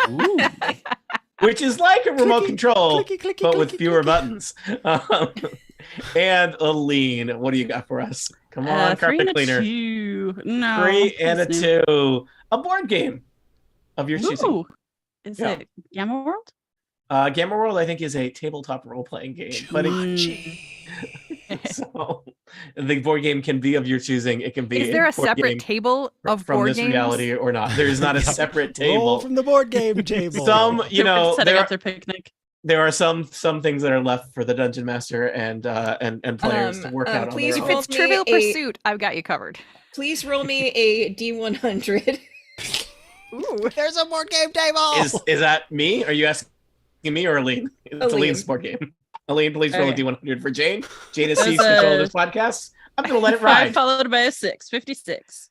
[SPEAKER 4] Ooh.
[SPEAKER 3] Which is like a remote control,
[SPEAKER 1] clicky,
[SPEAKER 3] but with
[SPEAKER 1] clicky,
[SPEAKER 3] fewer
[SPEAKER 1] clicky.
[SPEAKER 3] buttons. And Aline, what do you got for us? Come on,
[SPEAKER 6] 3 and
[SPEAKER 3] carpet
[SPEAKER 6] a
[SPEAKER 3] cleaner.
[SPEAKER 6] 2. No.
[SPEAKER 3] 3 and a
[SPEAKER 6] please no.
[SPEAKER 3] 2. A board game of your choosing.
[SPEAKER 6] Ooh. Is
[SPEAKER 3] Yeah.
[SPEAKER 6] it Gamma World?
[SPEAKER 3] Gamma World, I think, is a tabletop role-playing game. But so the board game can be of your choosing. It can be.
[SPEAKER 2] Is there a
[SPEAKER 3] board
[SPEAKER 2] separate
[SPEAKER 3] game
[SPEAKER 2] table of
[SPEAKER 3] from
[SPEAKER 2] board
[SPEAKER 3] this
[SPEAKER 2] games?
[SPEAKER 3] reality or not? There is not a separate
[SPEAKER 1] Roll
[SPEAKER 3] table.
[SPEAKER 1] from the board game table.
[SPEAKER 3] Some, you know,
[SPEAKER 6] setting
[SPEAKER 3] there
[SPEAKER 6] up
[SPEAKER 3] are,
[SPEAKER 6] their picnic.
[SPEAKER 3] there are some things that are left for the dungeon master and players to work out on
[SPEAKER 5] please
[SPEAKER 3] their
[SPEAKER 2] If
[SPEAKER 3] own.
[SPEAKER 5] roll
[SPEAKER 2] it's
[SPEAKER 5] me
[SPEAKER 2] Trivial
[SPEAKER 5] a-
[SPEAKER 2] Pursuit, I've got you covered.
[SPEAKER 5] Please roll me a D100.
[SPEAKER 2] Ooh.
[SPEAKER 1] There's a board game table.
[SPEAKER 3] Is that me? Are you asking me or Aline? It's
[SPEAKER 5] Aline.
[SPEAKER 3] Aline's board game. Aline, please roll a
[SPEAKER 6] Okay.
[SPEAKER 3] D100 for Jane. Jane has
[SPEAKER 6] That
[SPEAKER 3] seized
[SPEAKER 6] was
[SPEAKER 3] control of
[SPEAKER 6] a-
[SPEAKER 3] this podcast. I'm going to let it
[SPEAKER 6] 5
[SPEAKER 3] ride.
[SPEAKER 6] followed by a 6. 56.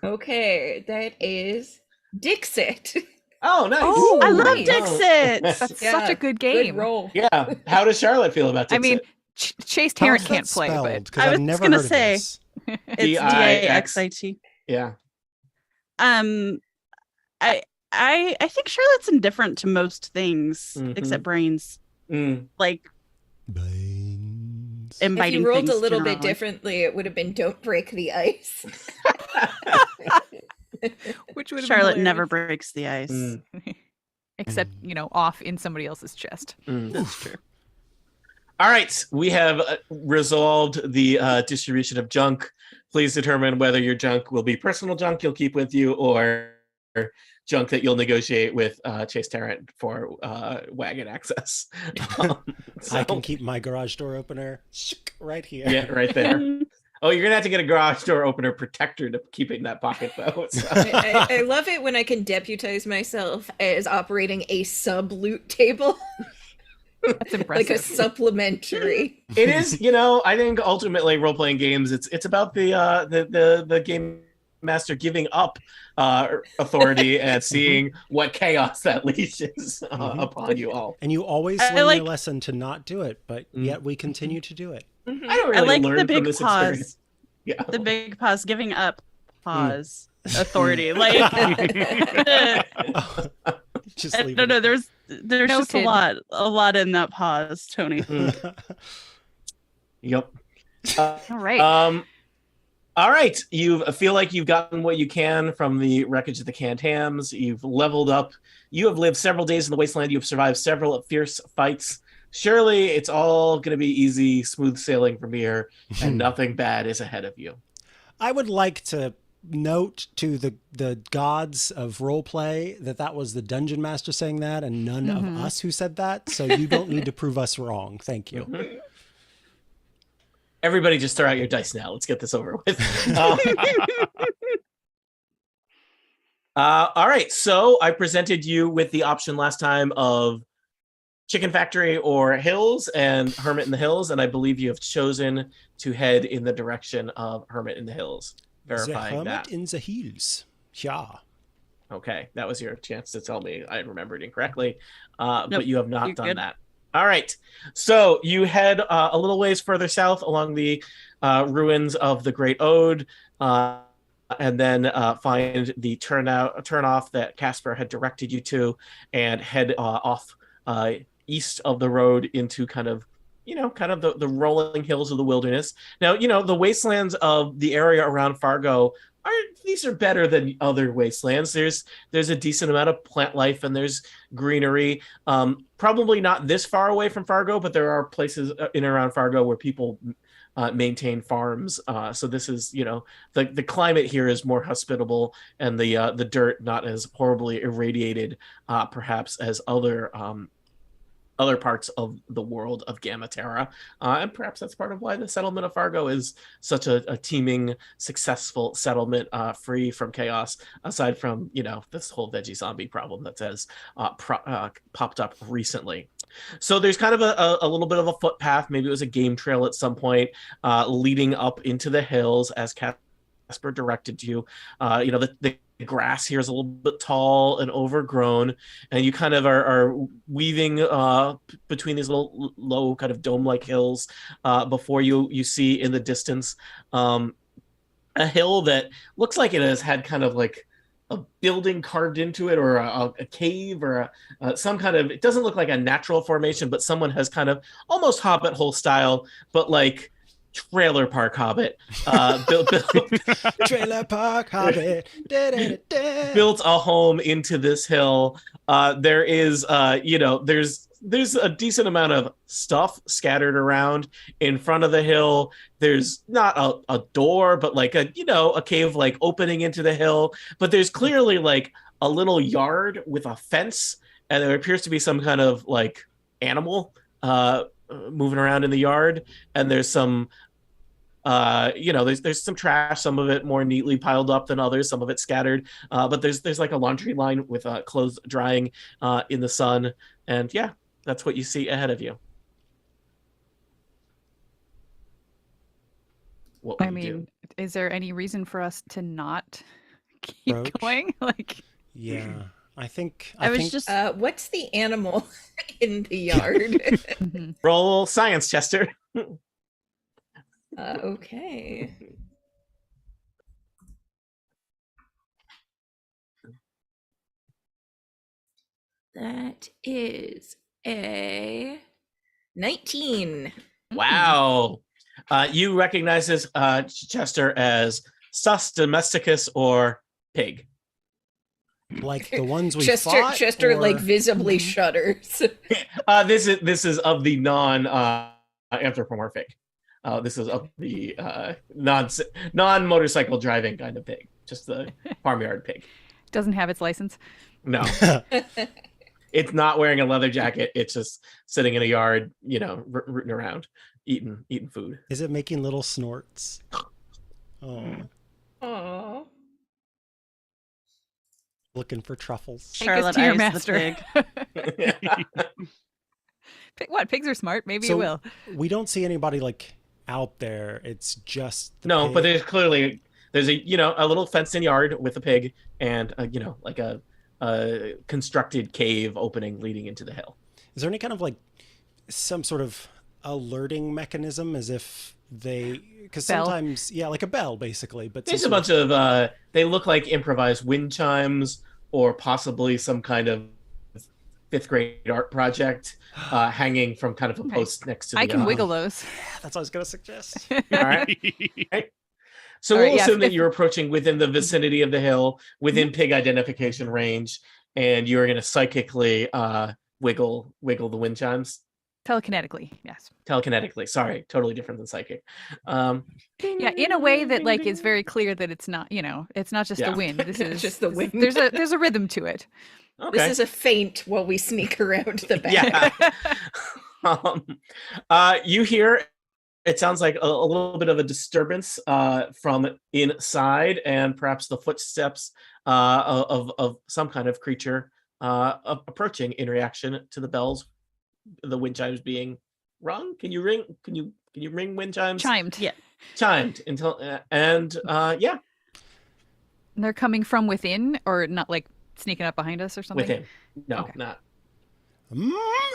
[SPEAKER 5] Okay, that is Dixit.
[SPEAKER 3] Oh, nice.
[SPEAKER 2] Oh,
[SPEAKER 6] I love
[SPEAKER 5] nice.
[SPEAKER 6] Dixit.
[SPEAKER 2] That's
[SPEAKER 5] Yeah,
[SPEAKER 2] such a good game.
[SPEAKER 5] Good roll.
[SPEAKER 3] Yeah. How does Charlotte feel about
[SPEAKER 2] I
[SPEAKER 3] Dixit?
[SPEAKER 2] mean, Chase
[SPEAKER 1] How
[SPEAKER 2] Tarrant
[SPEAKER 1] is that
[SPEAKER 2] can't play,
[SPEAKER 1] spelled?
[SPEAKER 2] but
[SPEAKER 1] 'Cause
[SPEAKER 6] I
[SPEAKER 1] I've
[SPEAKER 6] was
[SPEAKER 1] never
[SPEAKER 6] gonna
[SPEAKER 1] heard of
[SPEAKER 6] say.
[SPEAKER 1] this.
[SPEAKER 6] It's
[SPEAKER 3] D-I-X.
[SPEAKER 6] DAXIT.
[SPEAKER 3] yeah.
[SPEAKER 6] I think Charlotte's indifferent to most things
[SPEAKER 3] Mhm.
[SPEAKER 6] except brains.
[SPEAKER 3] Mm.
[SPEAKER 6] Like
[SPEAKER 1] Brains.
[SPEAKER 5] If
[SPEAKER 6] inviting
[SPEAKER 5] you rolled
[SPEAKER 6] things
[SPEAKER 5] a little bit
[SPEAKER 6] generally.
[SPEAKER 5] differently, it would have been "Don't break the ice."
[SPEAKER 2] which would have
[SPEAKER 6] Charlotte
[SPEAKER 2] been
[SPEAKER 6] never
[SPEAKER 2] hilarious.
[SPEAKER 6] breaks the ice.
[SPEAKER 3] Mm.
[SPEAKER 2] Except, off in somebody else's chest.
[SPEAKER 3] Mm.
[SPEAKER 6] That's true.
[SPEAKER 3] All right, we have resolved the distribution of junk. Please determine whether your junk will be personal junk you'll keep with you or junk that you'll negotiate with Chase Tarrant for wagon access.
[SPEAKER 1] I
[SPEAKER 3] So-
[SPEAKER 1] can keep my garage door opener right here.
[SPEAKER 3] Yeah, right there. Oh, you're gonna have to get a garage door opener protector to keep it in that pocket, though. So.
[SPEAKER 5] I love it when I can deputize myself as operating a sub-loot table,
[SPEAKER 2] That's impressive.
[SPEAKER 5] like a supplementary.
[SPEAKER 3] It is, I think ultimately role playing games. It's about the game master giving up authority and seeing what chaos that leashes upon you all.
[SPEAKER 1] And you always
[SPEAKER 6] I
[SPEAKER 1] learn
[SPEAKER 6] like-
[SPEAKER 1] your lesson to not do it, but yet we continue to do it.
[SPEAKER 3] I don't
[SPEAKER 6] I
[SPEAKER 3] really
[SPEAKER 6] like
[SPEAKER 3] learn
[SPEAKER 6] the
[SPEAKER 3] from
[SPEAKER 6] big
[SPEAKER 3] this
[SPEAKER 6] pause.
[SPEAKER 3] experience. Yeah.
[SPEAKER 6] The big pause, giving up pause authority. Like
[SPEAKER 1] Just
[SPEAKER 6] I
[SPEAKER 1] leave
[SPEAKER 6] don't know.
[SPEAKER 1] it.
[SPEAKER 6] There's just
[SPEAKER 2] Noted.
[SPEAKER 6] a lot in that pause, Tony.
[SPEAKER 3] Yep.
[SPEAKER 2] All right.
[SPEAKER 3] All right. You feel like you've gotten what you can from the wreckage of the canned hams. You've leveled up. You have lived several days in the wasteland. You have survived several fierce fights. Surely it's all going to be easy, smooth sailing from here, and nothing bad is ahead of you.
[SPEAKER 1] I would like to note to the gods of roleplay that was the dungeon master saying that and none of us who said that. So you don't need to prove us wrong. Thank you.
[SPEAKER 3] Everybody just throw out your dice now. Let's get this over with. All right. So I presented you with the option last time of Chicken Factory or Hills and Hermit in the Hills. And I believe you have chosen to head in the direction of Hermit in the Hills.
[SPEAKER 1] The
[SPEAKER 3] Verifying
[SPEAKER 1] hermit
[SPEAKER 3] that.
[SPEAKER 1] in the hills. Yeah.
[SPEAKER 3] Okay. That was your chance to tell me I remembered incorrectly. But
[SPEAKER 6] Nope,
[SPEAKER 3] you have not
[SPEAKER 6] you're
[SPEAKER 3] done
[SPEAKER 6] good.
[SPEAKER 3] that. All right. So you head a little ways further south along the ruins of the Great Ode. and then find the turn off that Casper had directed you to, and head off east of the road into kind of the rolling hills of the wilderness. Now, the wastelands of the area around Fargo these are better than other wastelands. There's a decent amount of plant life and there's greenery. Probably not this far away from Fargo, but there are places in and around Fargo where people maintain farms. So this is, the climate here is more hospitable, and the dirt not as horribly irradiated, perhaps as other parts of the world of Gamma Terra. And perhaps that's part of why the settlement of Fargo is such a teeming, successful settlement, free from chaos, aside from, this whole veggie zombie problem that has popped up recently. So there's kind of a little bit of a footpath, maybe it was a game trail at some point, leading up into the hills as Casper directed you. The grass here is a little bit tall and overgrown, and you kind of are weaving between these little low kind of dome-like hills before you see in the distance a hill that looks like it has had kind of like a building carved into it, or a cave, or some kind of, it doesn't look like a natural formation, but someone has kind of almost Hobbit hole style, but like Trailer Park Hobbit built
[SPEAKER 1] Trailer Park Hobbit
[SPEAKER 3] built a home into this hill. There is there's a decent amount of stuff scattered around in front of the hill. There's not a door, but like a cave like opening into the hill, but there's clearly like a little yard with a fence, and there appears to be some kind of like animal moving around in the yard, and there's some there's some trash, some of it more neatly piled up than others, some of it scattered, but there's like a laundry line with clothes drying in the sun, and yeah, that's what you see ahead of you. What would you do?
[SPEAKER 2] Is there any reason for us to not keep
[SPEAKER 1] Roach?
[SPEAKER 2] going?
[SPEAKER 1] Yeah, I think
[SPEAKER 5] what's the animal in the yard?
[SPEAKER 3] Roll science, Chester.
[SPEAKER 5] Okay. That is a 19.
[SPEAKER 3] Wow. You recognize this, Chester, as sus domesticus, or pig.
[SPEAKER 1] like the ones we
[SPEAKER 5] Chester
[SPEAKER 1] fought,
[SPEAKER 5] Chester
[SPEAKER 1] or...
[SPEAKER 5] like visibly shudders.
[SPEAKER 3] This is of the non anthropomorphic. This is of the non motorcycle driving kind of pig, just the farmyard pig.
[SPEAKER 2] Doesn't have its license.
[SPEAKER 3] No. It's not wearing a leather jacket. It's just sitting in a yard, rooting around, eating food.
[SPEAKER 1] Is it making little snorts? Oh,
[SPEAKER 5] Aww.
[SPEAKER 1] looking for truffles.
[SPEAKER 2] Take us
[SPEAKER 6] Charlotte
[SPEAKER 2] to your
[SPEAKER 6] Ice the
[SPEAKER 2] master.
[SPEAKER 6] pig.
[SPEAKER 2] What? Pigs are smart. Maybe
[SPEAKER 1] So-
[SPEAKER 2] it will.
[SPEAKER 1] We don't see anybody like out there. It's just the
[SPEAKER 3] No,
[SPEAKER 1] pig.
[SPEAKER 3] but there's a little fenced-in yard with a pig, and like a constructed cave opening leading into the hill.
[SPEAKER 1] Is there any kind of like some sort of alerting mechanism, as if because
[SPEAKER 2] Bell.
[SPEAKER 1] sometimes, like a bell basically, but
[SPEAKER 3] There's a
[SPEAKER 1] some
[SPEAKER 3] bunch of they look like improvised wind chimes, or possibly some kind of fifth grade art project hanging from kind of a
[SPEAKER 2] Okay.
[SPEAKER 3] post next to the
[SPEAKER 2] I can wiggle those.
[SPEAKER 1] that's what I was gonna suggest.
[SPEAKER 3] All right. So
[SPEAKER 2] All
[SPEAKER 3] we'll
[SPEAKER 2] right, yeah,
[SPEAKER 3] assume that
[SPEAKER 2] if-
[SPEAKER 3] you're approaching within the vicinity of the hill, within pig identification range, and you're going to psychically wiggle the wind chimes
[SPEAKER 2] Telekinetically, yes.
[SPEAKER 3] telekinetically. Sorry, totally different than psychic.
[SPEAKER 2] Yeah, in a way that is very clear that it's not, it's not just
[SPEAKER 3] Yeah.
[SPEAKER 2] the wind. This is
[SPEAKER 5] Just the wind.
[SPEAKER 2] There's a rhythm to it.
[SPEAKER 3] Okay.
[SPEAKER 5] This is a feint while we sneak around the back.
[SPEAKER 3] Yeah. You hear, it sounds like a little bit of a disturbance from inside, and perhaps the footsteps of some kind of creature approaching in reaction to the bells, the wind chimes being rung. Can you ring? Can you ring wind chimes?
[SPEAKER 2] Chimed.
[SPEAKER 6] Yeah.
[SPEAKER 3] Chimed until yeah,
[SPEAKER 2] And they're coming from within, or not like sneaking up behind us or something.
[SPEAKER 3] with him. No,
[SPEAKER 2] Okay.
[SPEAKER 3] not.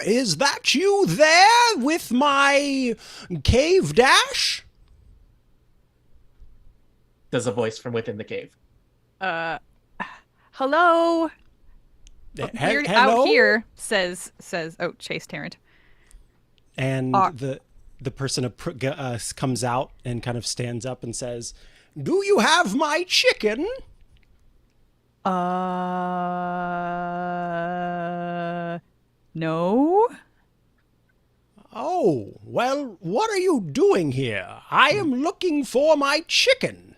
[SPEAKER 1] Is that you there with my cave dash?
[SPEAKER 3] does a voice from within the cave.
[SPEAKER 2] Hello. Weird
[SPEAKER 1] Hello?
[SPEAKER 2] out here says Chase Tarrant.
[SPEAKER 1] And the person comes out and kind of stands up and says, "Do you have my chicken?"
[SPEAKER 2] No.
[SPEAKER 1] Oh, well, what are you doing here? I am looking for my chicken.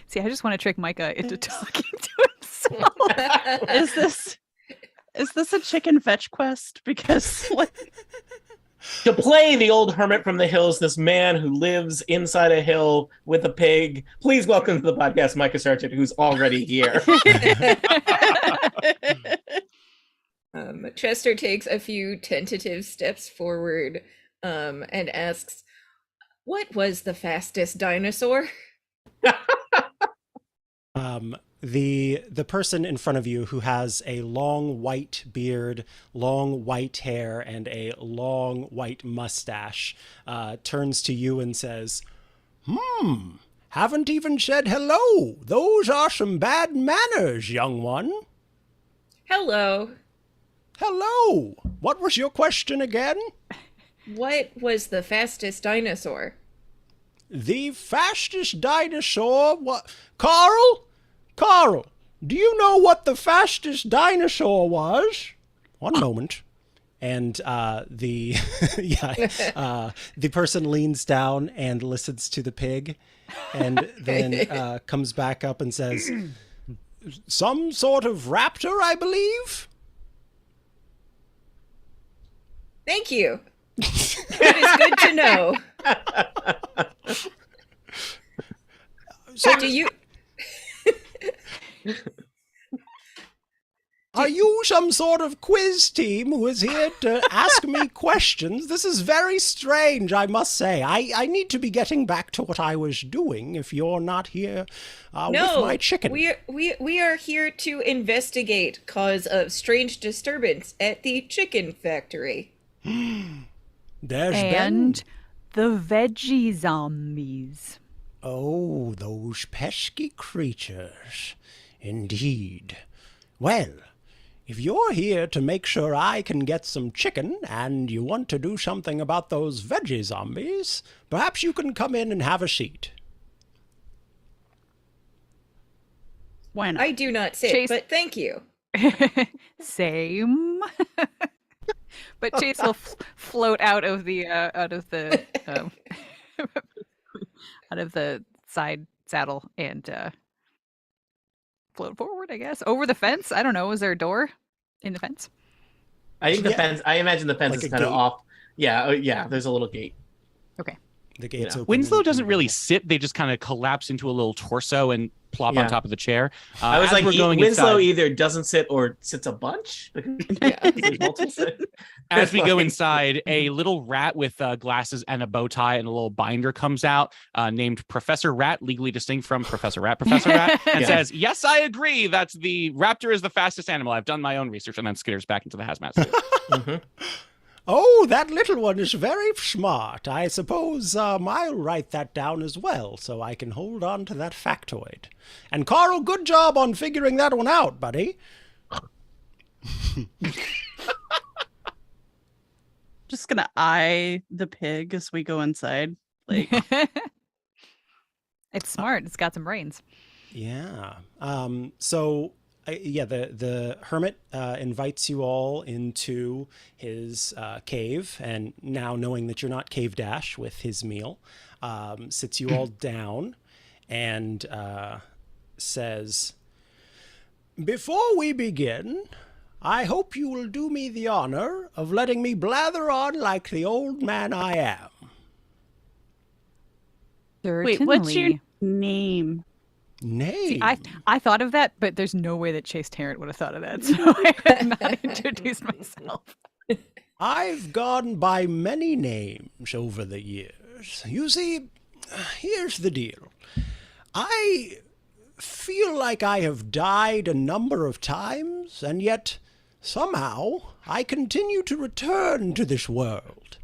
[SPEAKER 2] See, I just want to trick Micah into talking to himself.
[SPEAKER 6] Is this a chicken fetch quest? Because like
[SPEAKER 3] To play the old hermit from the hills, this man who lives inside a hill with a pig. Please welcome to the podcast, Micah Sargent, who's already here.
[SPEAKER 5] Chester takes a few tentative steps forward and asks, "What was the fastest dinosaur?"
[SPEAKER 1] The person in front of you who has a long white beard, long white hair, and a long white mustache turns to you and says, haven't even said hello. Those are some bad manners, young one."
[SPEAKER 5] Hello.
[SPEAKER 1] "Hello. What was your question again?"
[SPEAKER 5] What was the fastest dinosaur?
[SPEAKER 1] "The fastest dinosaur? What? Carl, do you know what the fastest dinosaur was?" "One moment." And the person leans down and listens to the pig, and then comes back up and says, "Some sort of raptor, I believe."
[SPEAKER 5] Thank you. That is good to know.
[SPEAKER 1] So
[SPEAKER 5] Do you?
[SPEAKER 1] Are you some sort of quiz team who is here to ask me questions? This is very strange, I must say. I need to be getting back to what I was doing if you're not here with my chicken.
[SPEAKER 5] We are here to investigate cause of strange disturbance at the chicken factory.
[SPEAKER 1] There's
[SPEAKER 2] And the veggie zombies.
[SPEAKER 1] Oh, those pesky creatures. Indeed. Well, if you're here to make sure I can get some chicken and you want to do something about those veggie zombies, perhaps you can come in and have a seat.
[SPEAKER 6] why not?
[SPEAKER 5] I do not sit,
[SPEAKER 2] Chase-
[SPEAKER 5] but thank you.
[SPEAKER 2] Same. But Chase will float out of the out of the side saddle and float forward, I guess, over the fence. I don't know. Is there a door in the fence?
[SPEAKER 3] I think the fence. I imagine the fence
[SPEAKER 1] Like
[SPEAKER 3] is
[SPEAKER 1] a
[SPEAKER 3] kind of
[SPEAKER 1] gate.
[SPEAKER 3] off. Yeah, yeah. There's a little gate.
[SPEAKER 2] Okay.
[SPEAKER 1] The gate's
[SPEAKER 3] Yeah.
[SPEAKER 1] open.
[SPEAKER 4] Winslow doesn't really sit; they just kind of collapse into a little torso and plop
[SPEAKER 3] Yeah.
[SPEAKER 4] on top of the chair.
[SPEAKER 3] I was
[SPEAKER 4] as
[SPEAKER 3] like,
[SPEAKER 4] we're going
[SPEAKER 3] Winslow
[SPEAKER 4] inside,
[SPEAKER 3] either doesn't sit or sits a bunch. There's multiple sit.
[SPEAKER 4] as we go inside, a little rat with glasses and a bow tie and a little binder comes out, named Professor Rat, legally distinct from Professor Rat, and
[SPEAKER 3] Yeah.
[SPEAKER 4] says, "Yes, I agree. That's the raptor is the fastest animal. I've done my own research," and then skitters back into the hazmat suit.
[SPEAKER 3] Mhm.
[SPEAKER 1] Oh, that little one is very smart. I suppose I'll write that down as well so I can hold on to that factoid. And Carl, good job on figuring that one out, buddy.
[SPEAKER 6] Just gonna eye the pig as we go inside. Like,
[SPEAKER 2] It's smart. It's got some brains.
[SPEAKER 1] Yeah. The hermit invites you all into his cave, and now knowing that you're not Cave Dash with his meal, sits you all down and says, "Before we begin, I hope you will do me the honor of letting me blather on like the old man I am."
[SPEAKER 6] wait, what's your
[SPEAKER 2] Certainly.
[SPEAKER 6] name?
[SPEAKER 1] Nay.
[SPEAKER 2] I thought of that, but there's no way that Chase Tarrant would have thought of that, so I have not introduced myself.
[SPEAKER 1] I've gone by many names over the years. You see, here's the deal. I feel like I have died a number of times, and yet somehow I continue to return to this world.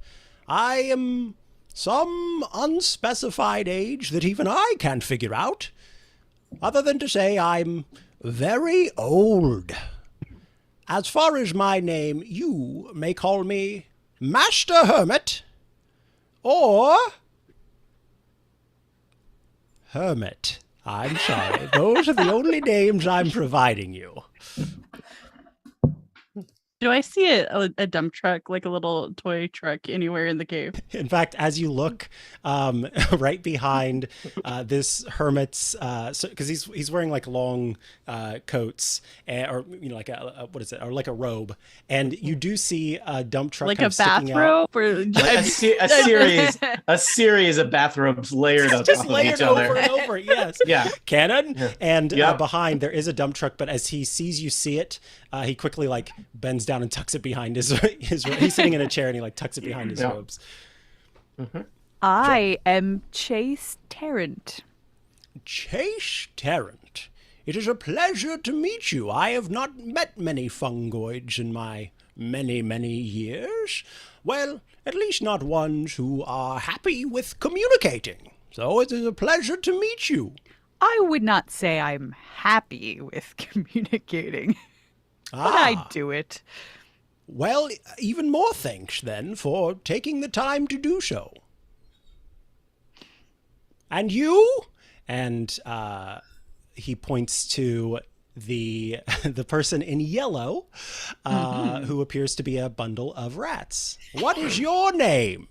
[SPEAKER 1] I am some unspecified age that even I can't figure out, other than to say I'm very old. As far as my name, you may call me Master Hermit or Hermit. I'm sorry. Those are the only names I'm providing you.
[SPEAKER 6] Do I see a dump truck, like a little toy truck, anywhere in the cave?
[SPEAKER 1] In fact, as you look right behind this hermit's, because he's wearing like long coats, or like a what is it, or like a robe, and you do see a dump truck
[SPEAKER 6] Like
[SPEAKER 1] kind
[SPEAKER 6] a
[SPEAKER 1] of sticking
[SPEAKER 6] bathrobe? Or
[SPEAKER 3] A series of bathrobes layered on
[SPEAKER 1] just
[SPEAKER 3] top of
[SPEAKER 1] layered
[SPEAKER 3] each other.
[SPEAKER 1] over and over. Yes.
[SPEAKER 3] Yeah.
[SPEAKER 1] Cannon.
[SPEAKER 3] Yeah.
[SPEAKER 1] And
[SPEAKER 3] Yep.
[SPEAKER 1] behind there is a dump truck, but as he sees you see it, he quickly like bends down and tucks it behind his he's sitting in a chair and he like tucks it behind his
[SPEAKER 3] Yeah.
[SPEAKER 1] robes.
[SPEAKER 2] I am Chase Tarrant.
[SPEAKER 1] Chase Tarrant. It is a pleasure to meet you. I have not met many fungoids in my many, many years. Well, at least not ones who are happy with communicating. So it is a pleasure to meet you.
[SPEAKER 2] I would not say I'm happy with communicating, but I do it.
[SPEAKER 1] Well, even more thanks then for taking the time to do so. And you? And he points to the person in yellow, who appears to be a bundle of rats. What is your name?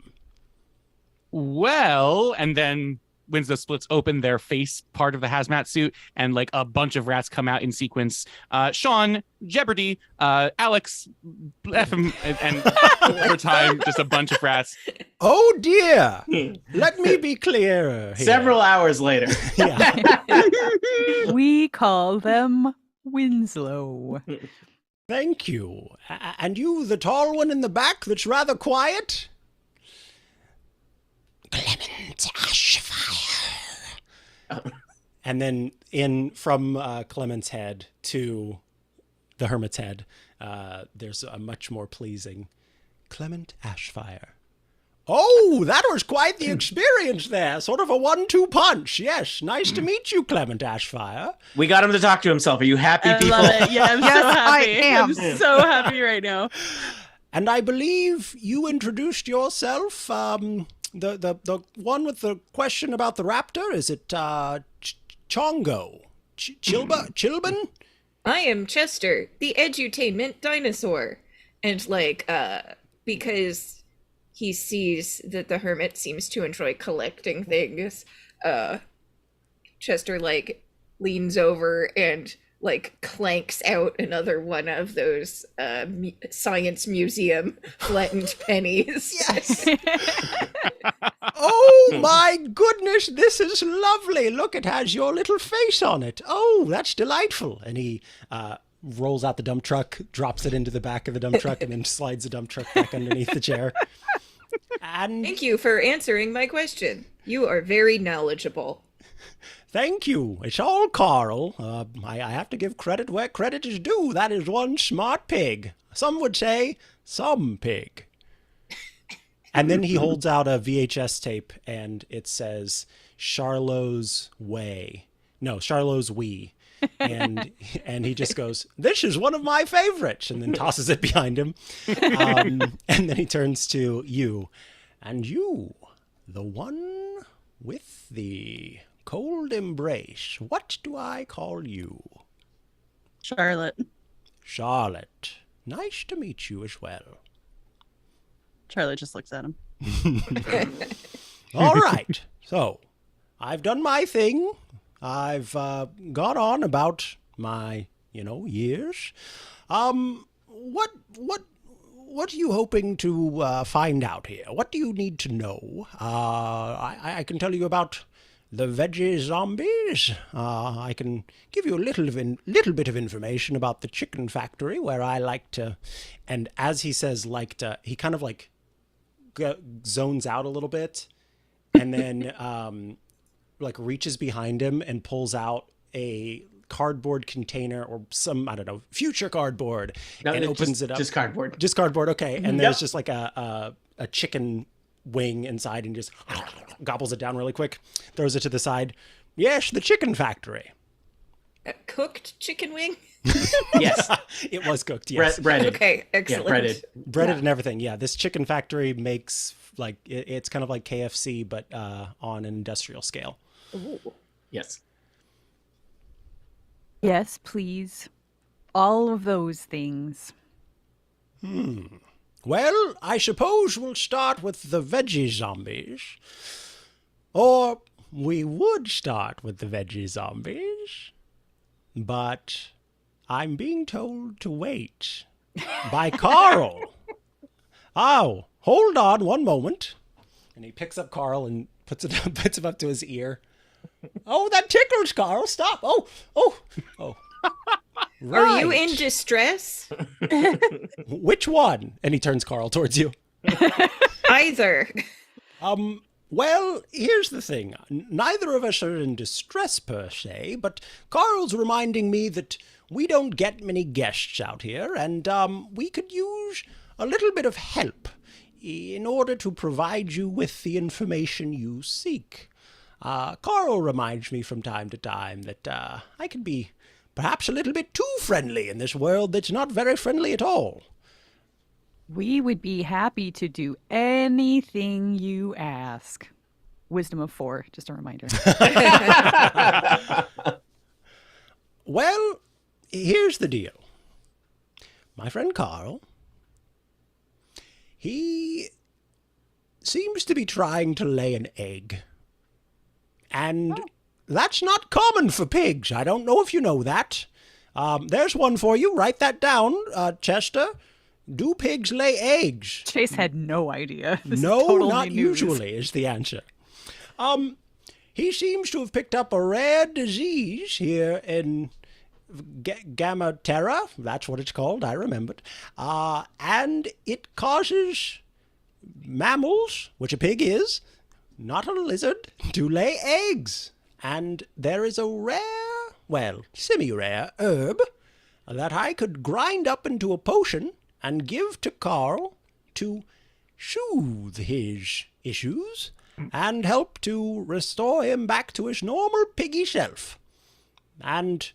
[SPEAKER 4] Well, and then Winslow splits open their face part of the hazmat suit, and like a bunch of rats come out in sequence. Sean, Jeopardy, Alex, Ephraim, and over time, just a bunch of rats.
[SPEAKER 1] Oh dear. Let me be clearer here.
[SPEAKER 3] Several hours later.
[SPEAKER 1] Yeah.
[SPEAKER 2] We call them Winslow.
[SPEAKER 1] Thank you. And you, the tall one in the back that's rather quiet? Clement Ashfire. And then in from Clement's head to the hermit's head, there's a much more pleasing Clement Ashfire. Oh, that was quite the experience there. Sort of a 1-2 punch. Yes, nice to meet you, Clement Ashfire.
[SPEAKER 3] We got him to talk to himself. Are you happy,
[SPEAKER 6] I
[SPEAKER 3] people?
[SPEAKER 6] love it. Yeah, I'm so happy.
[SPEAKER 2] am.
[SPEAKER 6] I'm so happy right now.
[SPEAKER 1] And I believe you introduced yourself. The one with the question about the raptor, is it Chongo? Chilbin?
[SPEAKER 5] I am Chester, the edutainment dinosaur. And because he sees that the hermit seems to enjoy collecting things, Chester leans over and clanks out another one of those science museum flattened pennies.
[SPEAKER 1] Yes. Oh my goodness, this is lovely. Look, it has your little face on it. Oh, that's delightful. And he rolls out the dump truck, drops it into the back of the dump truck, and then slides the dump truck back underneath the chair. And
[SPEAKER 5] Thank you for answering my question. You are very knowledgeable.
[SPEAKER 1] thank you. It's all Carl. I have to give credit where credit is due. That is one smart pig. Some would say some pig. And then he holds out a VHS tape and it says Charlot's Way. No, Charlot's Wee. And he just goes, "This is one of my favorites," and then tosses it behind him. And then he turns to you. And you, the one with the cold embrace. What do I call you?
[SPEAKER 6] Charlotte.
[SPEAKER 1] Charlotte. Nice to meet you as well.
[SPEAKER 6] Charlotte just looks at him.
[SPEAKER 1] All right. So, I've done my thing. I've gone on about my, years. What are you hoping to find out here? What do you need to know? I can tell you about the veggie zombies. I can give you a little bit of information about the chicken factory where I like to. And as he says like to, he kind of zones out a little bit, and then reaches behind him and pulls out a cardboard container or some, I don't know, future cardboard,
[SPEAKER 3] No,
[SPEAKER 1] and opens it up.
[SPEAKER 3] Just cardboard.
[SPEAKER 1] Just cardboard, okay. And there's just like a chicken wing inside and just gobbles it down really quick, throws it to the side. Yes, the chicken factory.
[SPEAKER 5] Cooked chicken wing?
[SPEAKER 3] Yes.
[SPEAKER 1] It was cooked, yes.
[SPEAKER 3] Breaded.
[SPEAKER 5] Okay, excellent.
[SPEAKER 3] Yeah, breaded.
[SPEAKER 1] Breaded and everything. Yeah, this chicken factory makes like it's kind of like KFC, but on an industrial scale.
[SPEAKER 5] Ooh.
[SPEAKER 3] Yes.
[SPEAKER 2] Yes, please. All of those things.
[SPEAKER 1] Well, I suppose we'll start with the veggie zombies. Or we would start with the veggie zombies. But I'm being told to wait. By Carl. Oh, hold on one moment. And he picks up Carl and puts him up to his ear. Oh, that tickles, Carl. Stop. Oh.
[SPEAKER 5] Are you
[SPEAKER 1] Right.
[SPEAKER 5] in distress?
[SPEAKER 1] Which one? And he turns Carl towards you.
[SPEAKER 5] Either.
[SPEAKER 1] Well, here's the thing. Neither of us are in distress per se, but Carl's reminding me that we don't get many guests out here, and we could use a little bit of help in order to provide you with the information you seek. Carl reminds me from time to time that I can be perhaps a little bit too friendly in this world that's not very friendly at all.
[SPEAKER 2] We would be happy to do anything you ask. Wisdom of 4, just a reminder.
[SPEAKER 1] Well, here's the deal. My friend Carl, he seems to be trying to lay an egg. And that's not common for pigs. I don't know if you know that. There's one for you. Write that down, Chester. Do pigs lay eggs?
[SPEAKER 2] Chase had no idea. This is
[SPEAKER 1] No,
[SPEAKER 2] totally
[SPEAKER 1] not
[SPEAKER 2] news.
[SPEAKER 1] usually is the answer. He seems to have picked up a rare disease here in Gamma Terra. That's what it's called. I remembered. And it causes mammals, which a pig is, not a lizard, to lay eggs. And there is a rare, well, semi-rare herb that I could grind up into a potion and give to Carl to soothe his issues and help to restore him back to his normal piggy self. And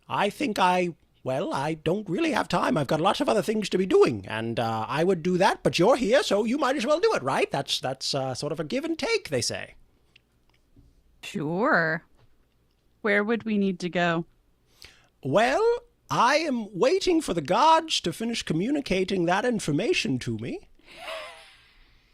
[SPEAKER 1] I think I don't really have time. I've got lots of other things to be doing, and I would do that, but you're here, so you might as well do it, right? That's sort of a give and take, they say.
[SPEAKER 2] Sure.
[SPEAKER 6] Where would we need to go?
[SPEAKER 1] Well, I am waiting for the gods to finish communicating that information to me.